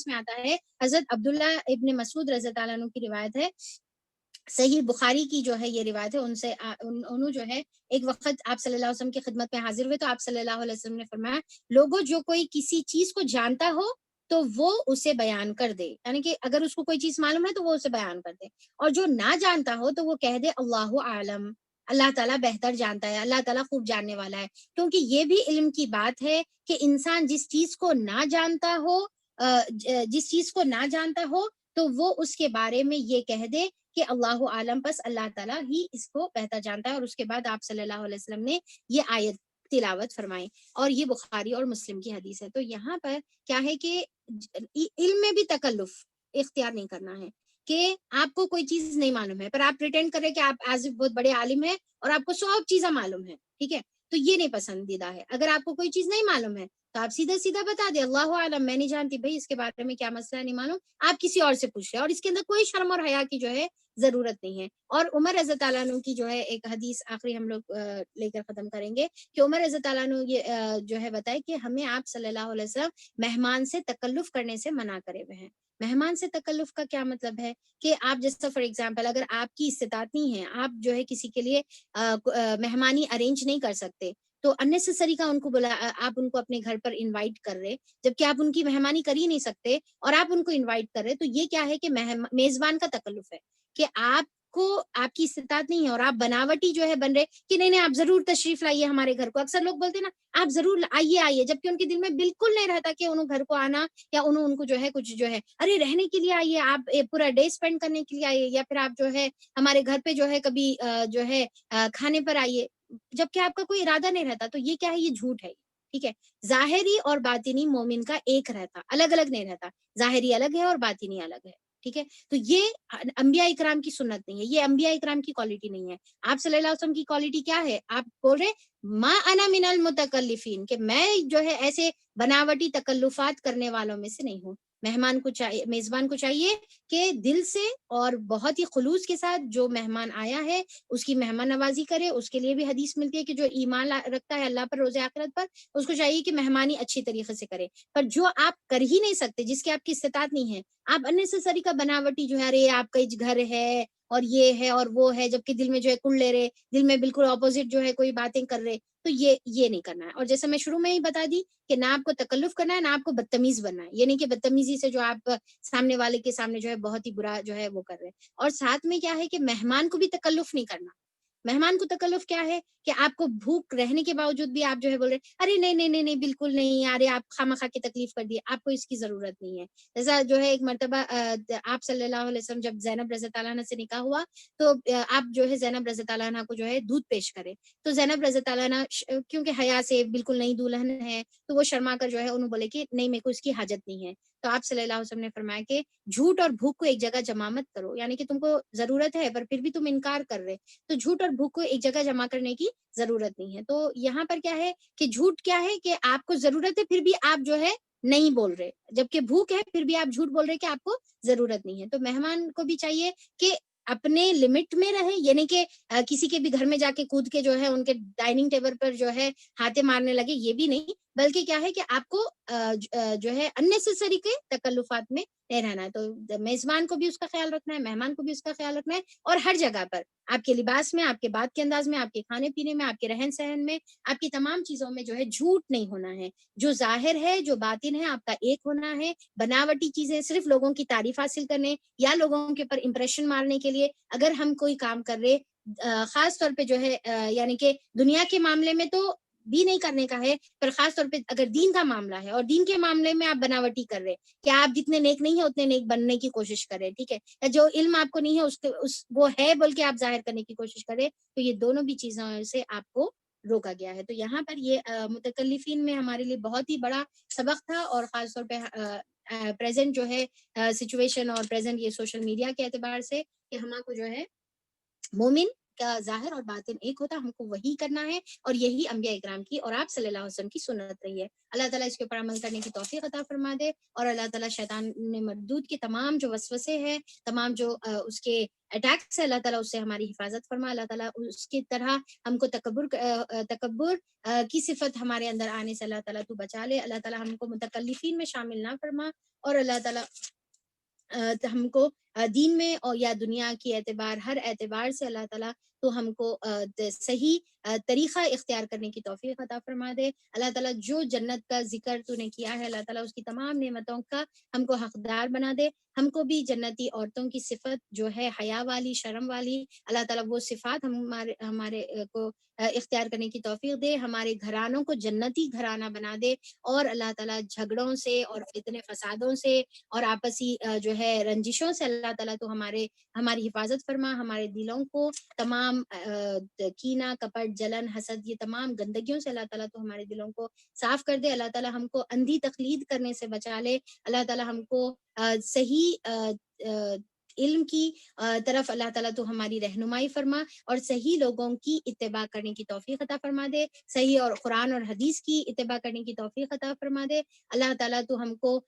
میں آتا ہے، حضرت عبداللہ ابن مسعود رضی اللہ عنہ کی روایت ہے صحیح بخاری کی جو ہے یہ روایت ہے، ان سے انہوں جو ہے ایک وقت آپ صلی اللہ علیہ وسلم کی خدمت میں حاضر ہوئے، تو آپ صلی اللہ علیہ وسلم نے فرمایا لوگوں جو کوئی کسی چیز کو جانتا ہو تو وہ اسے بیان کر دے، یعنی کہ اگر اس کو کوئی چیز معلوم ہے تو وہ اسے بیان کر دے، اور جو نہ جانتا ہو تو وہ کہہ دے اللہ عالم، اللہ تعالیٰ بہتر جانتا ہے، اللہ تعالیٰ خوب جاننے والا ہے، کیونکہ یہ بھی علم کی بات ہے کہ انسان جس چیز کو نہ جانتا ہو، جس چیز کو نہ جانتا ہو تو وہ اس کے بارے میں یہ کہہ دے کہ اللہ عالم، پس اللہ تعالیٰ ہی اس کو بہتر جانتا ہے، اور اس کے بعد آپ صلی اللہ علیہ وسلم نے یہ آیت تلاوت فرمائی، اور یہ بخاری اور مسلم کی حدیث ہے۔ تو یہاں پر کیا ہے کہ علم میں بھی تکلف اختیار نہیں کرنا ہے، کہ آپ کو کوئی چیز نہیں معلوم ہے پر آپ پریٹینڈ کریں کہ آپ ایز بہت بڑے عالم ہیں اور آپ کو 100 چیزیں معلوم ہے، ٹھیک ہے، تو یہ نہیں پسندیدہ ہے۔ اگر آپ کو کوئی چیز نہیں معلوم ہے تو آپ سیدھا سیدھا بتا دیں اللہ عالم، میں نہیں جانتی بھائی، اس کے بارے میں کیا مسئلہ نہیں معلوم، آپ کسی اور سے پوچھ لیں، اور اس کے اندر کوئی شرم اور حیا کی جو ہے ضرورت نہیں ہے۔ اور عمر رضی اللہ عنہ کی جو ہے ایک حدیث آخری ہم لوگ لے کر ختم کریں گے، کہ عمر رضی اللہ عنہ یہ جو ہے بتائے کہ ہمیں آپ صلی اللہ علیہ وسلم مہمان سے تکلف کرنے سے منع کرے ہوئے ہیں۔ مہمان سے تکلف کا کیا مطلب ہے کہ آپ جیسا فار ایگزامپل اگر آپ کی استطاعت نہیں ہے، آپ جو ہے کسی کے لیے مہمانی ارینج نہیں کر سکتے، تو انیسسری کا ان کو بلا، آپ ان کو اپنے گھر پر انوائٹ کر رہے، جبکہ آپ ان کی مہمانی کر ہی نہیں سکتے اور آپ ان کو انوائٹ کر رہے، تو یہ کیا ہے کہ میزبان کا تکلف ہے، کہ آپ کو آپ کی استطاعت نہیں ہے اور آپ بناوٹی جو ہے بن رہے کہ نہیں نہیں آپ ضرور تشریف لائیے ہمارے گھر کو۔ اکثر لوگ بولتے ہیں نا آپ ضرور آئیے آئیے، جبکہ ان کے دل میں بالکل نہیں رہتا کہ انہوں گھر کو آنا، یا انہوں ان کو جو ہے کچھ جو ہے ارے رہنے کے لیے آئیے، آپ پورا ڈے اسپینڈ کرنے کے لیے آئیے، یا پھر آپ جو ہے ہمارے گھر پہ جو ہے کبھی جو ہے کھانے پر آئیے، جبکہ آپ کا کوئی ارادہ نہیں رہتا، تو یہ کیا ہے، یہ جھوٹ ہے، ٹھیک ہے۔ ظاہری اور باطنی مومن کا ایک رہتا، الگ الگ نہیں رہتا، ظاہری الگ ہے اور باطنی الگ ہے، ٹھیک ہے۔ تو یہ انبیاء اکرام کی سنت نہیں ہے، یہ انبیاء اکرام کی کوالٹی نہیں ہے۔ آپ صلی اللہ علیہ وسلم کی کوالٹی کیا ہے، آپ بول رہے ما انا من المتکلفین، کہ میں جو ہے ایسے بناوٹی تکلفات کرنے والوں میں سے نہیں ہوں۔ مہمان کو چاہیے، میزبان کو چاہیے کہ دل سے اور بہت ہی خلوص کے ساتھ جو مہمان آیا ہے اس کی مہمان نوازی کرے۔ اس کے لیے بھی حدیث ملتی ہے کہ جو ایمان رکھتا ہے اللہ پر، روز آخرت پر، اس کو چاہیے کہ مہمانی اچھی طریقے سے کرے۔ پر جو آپ کر ہی نہیں سکتے، جس کی آپ کی استطاعت نہیں ہے، آپ انیسسری کا بناوٹی جو ہے ارے آپ کا گھر ہے اور یہ ہے اور وہ ہے، جبکہ دل میں جو ہے کڑ لے رہے، دل میں بالکل اپوزٹ جو ہے کوئی باتیں کر رہے، تو یہ نہیں کرنا ہے۔ اور جیسے میں شروع میں ہی بتا دی کہ نہ آپ کو تکلف کرنا ہے، نہ آپ کو بدتمیز بننا ہے، یہ نہیں کہ بدتمیزی سے جو آپ سامنے والے کے سامنے جو ہے بہت ہی برا جو ہے وہ کر رہے۔ اور ساتھ میں کیا ہے کہ مہمان کو بھی تکلف نہیں کرنا۔ مہمان کو تکلف کیا ہے کہ آپ کو بھوک رہنے کے باوجود بھی آپ جو ہے بول رہے ارے نہیں نہیں نہیں نہیں بالکل نہیں، ارے آپ خواہ کی تکلیف کر دی، آپ کو اس کی ضرورت نہیں ہے۔ جیسا جو ہے ایک مرتبہ آپ صلی اللہ علیہ وسلم جب زینب رضی اللہ عنہ سے نکاح ہوا، تو آپ جو ہے زینب رضی اللہ عنہ کو جو ہے دودھ پیش کرے، تو زینب رضی اللہ عنہ کیونکہ حیا سے بالکل نئی دلہن ہے، تو وہ شرما کر جو ہے انہوں بولے کہ نہیں میرے کو اس کی حاجت نہیں ہے۔ تو آپ صلی اللہ علیہ وسلم نے فرمایا کہ جھوٹ اور بھوک کو ایک جگہ جمع مت کرو، یعنی کہ تم کو ضرورت ہے پر پھر بھی تم انکار کر رہے، تو جھوٹ اور بھوک کو ایک جگہ جمع کرنے کی ضرورت نہیں ہے۔ تو یہاں پر کیا ہے کہ جھوٹ کیا ہے کہ آپ کو ضرورت ہے پھر بھی آپ جو ہے نہیں بول رہے، جبکہ بھوک ہے پھر بھی آپ جھوٹ بول رہے کہ آپ کو ضرورت نہیں ہے۔ تو مہمان کو بھی چاہیے کہ اپنے لمٹ میں رہے، یعنی کہ کسی کے بھی گھر میں جا کے کود کے جو ہے ان کے ڈائننگ ٹیبل پر جو ہے ہاتھے مارنے لگے، یہ بھی نہیں، بلکہ کیا ہے کہ آپ کو جو ہے اننیسسری کے تکلفات میں نہیں رہنا ہے۔ تو میزبان کو بھی اس کا خیال رکھنا ہے، مہمان کو بھی اس کا خیال رکھنا ہے، اور ہر جگہ پر آپ کے لباس میں، آپ کے بات کے انداز میں، آپ کے کھانے پینے میں، آپ کے رہن سہن میں، آپ کی تمام چیزوں میں جو ہے جھوٹ نہیں ہونا ہے۔ جو ظاہر ہے، جو باطن ہے، آپ کا ایک ہونا ہے۔ بناوٹی چیزیں صرف لوگوں کی تعریف حاصل کرنے یا لوگوں کے اوپر امپریشن مارنے کے لیے اگر ہم کوئی کام کر رہے، خاص طور پہ جو ہے یعنی کہ دنیا کے معاملے میں تو بھی نہیں کرنے کا ہے، پر خاص طور پہ اگر دین کا معاملہ ہے اور دین کے معاملے میں آپ بناوٹی کر رہے کہ آپ جتنے نیک نہیں ہیں اتنے نیک بننے کی کوشش کریں، ٹھیک ہے، یا جو علم آپ کو نہیں ہے وہ ہے بول کے آپ ظاہر کرنے کی کوشش کریں، تو یہ دونوں بھی چیزوں سے آپ کو روکا گیا ہے۔ تو یہاں پر یہ متکلفین میں ہمارے لیے بہت ہی بڑا سبق تھا، اور خاص طور پہ پریزنٹ جو ہے سچویشن اور پریزنٹ یہ سوشل میڈیا کے اعتبار سے کہ ہم کو جو ہے مومن کا ظاہر اور باطن ایک ہوتا، ہم کو وہی کرنا ہے، اور یہی انبیاء اکرام کی اور آپ صلی اللہ علیہ وسلم کی سنت رہی ہے۔ اللہ تعالیٰ اس کے اوپر عمل کرنے کی توفیق عطا فرما دے، اور اللہ تعالیٰ شیطان نے مردود کے تمام جو وسوسے ہیں، تمام جو اس کے اٹیکس ہے، اللہ تعالیٰ اس سے ہماری حفاظت فرما، اللہ تعالیٰ اس کی طرح ہم کو تکبر کی صفت ہمارے اندر آنے سے اللہ تعالیٰ تو بچا لے، اللہ تعالیٰ ہم کو متکلفین میں شامل نہ فرما، اور اللہ تعالیٰ ہم کو دین میں اور یا دنیا کی اعتبار، ہر اعتبار سے اللہ تعالیٰ تو ہم کو صحیح طریقہ اختیار کرنے کی توفیق عطا فرما دے۔ اللہ تعالیٰ جو جنت کا ذکر تو نے کیا ہے، اللہ تعالیٰ اس کی تمام نعمتوں کا ہم کو حقدار بنا دے۔ ہم کو بھی جنتی عورتوں کی صفت جو ہے حیا والی، شرم والی، اللہ تعالیٰ وہ صفات ہمارے کو اختیار کرنے کی توفیق دے۔ ہمارے گھرانوں کو جنتی گھرانہ بنا دے، اور اللہ تعالیٰ جھگڑوں سے اور فتنے فسادوں سے اور آپسی جو ہے رنجشوں سے اللہ تعالیٰ تو ہماری حفاظت فرما۔ ہمارے دلوں کو تمام کینہ، کپٹ، جلن، حسد، یہ تمام گندگیوں سے اللہ تعالیٰ تو ہمارے دلوں کو صاف کر دے۔ اللہ تعالیٰ ہم کو اندھی تقلید کرنے سے بچا لے۔ اللہ تعالیٰ ہم کو صحیح علم کی طرف اللہ تعالیٰ تو ہماری رہنمائی فرما، اور صحیح لوگوں کی اتباع کرنے کی توفیق عطا فرما دے۔ صحیح اور قرآن اور حدیث کی اتباع کرنے کی توفیق عطا فرما دے۔ اللہ تعالیٰ تو ہم کو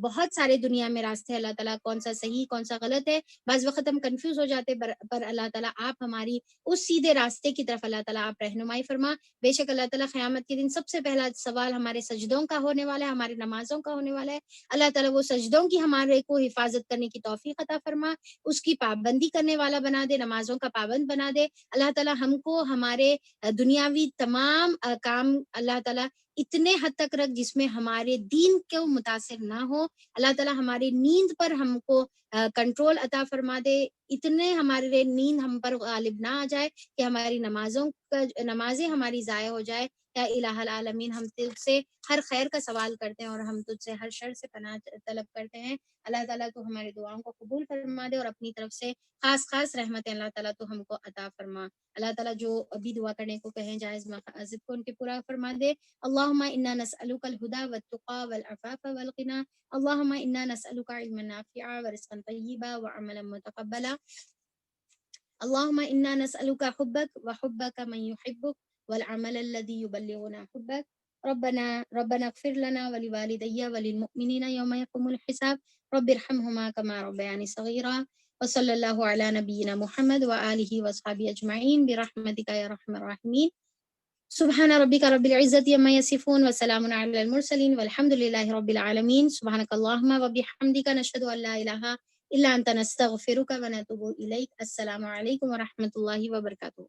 بہت سارے دنیا میں راستے ہیں، اللہ تعالیٰ کون سا صحیح کون سا غلط ہے بعض وقت ہم کنفیوز ہو جاتے، پر اللہ تعالیٰ آپ ہماری اس سیدھے راستے کی طرف اللہ تعالیٰ آپ رہنمائی فرما۔ بے شک اللہ تعالیٰ قیامت کے دن سب سے پہلا سوال ہمارے سجدوں کا ہونے والا ہے، ہمارے نمازوں کا ہونے والا ہے۔ اللہ تعالیٰ وہ سجدوں کی ہمارے کو حفاظت کرنے کی توفیق عطا فرما، اس کی پابندی کرنے والا بنا دے، نمازوں کا پابند بنا دے۔ اللہ تعالیٰ ہم کو ہمارے دنیاوی تمام کام اللہ تعالیٰ اتنے حد تک رکھ جس میں ہمارے دین کو متاثر نہ ہو۔ اللہ تعالیٰ ہماری نیند پر ہم کو کنٹرول عطا فرما دے، اتنے ہمارے نیند ہم پر غالب نہ آ جائے کہ ہماری نمازیں ہماری ضائع ہو جائے۔ یا الہ العالمین، ہم تجھ سے ہر خیر کا سوال کرتے ہیں اور ہم تجھ سے ہر شر سے پناہ طلب کرتے ہیں۔ اللہ تعالیٰ تو ہماری دعاؤں کو قبول فرما دے، اور اپنی طرف سے خاص رحمتیں اللہ تعالیٰ تو ہم کو عطا فرما۔ اللہ تعالیٰ جو ابھی دعا کرنے کو کہیں جائز مقاصد کو ان کے پورا فرما دے۔ اللہم انا نسألک الہدی والتقی والعفاف والغنی، اللہم انا نسألک علما نافعا ورزقا طیبا وعملا متقبلا، اللہم انا نسألک حبک وحبک من یحبک والعمل الذي يبلغنا حبك، ربنا اغفر لنا ولوالدي وللمؤمنين يوم يقوم الحساب، رب ارحمهما كما ربياني صغيرا، وصلى الله على نبينا محمد وآله وصحبه أجمعين برحمتك يا أرحم الراحمين۔ سبحان ربك رب العزة عما يصفون وسلام على المرسلين والحمد لله رب العالمين۔ سبحانك اللهم وبحمدك نشهد أن لا إله إلا أنت نستغفرك ونتوب إليك۔ السلام عليكم ورحمة الله وبركاته۔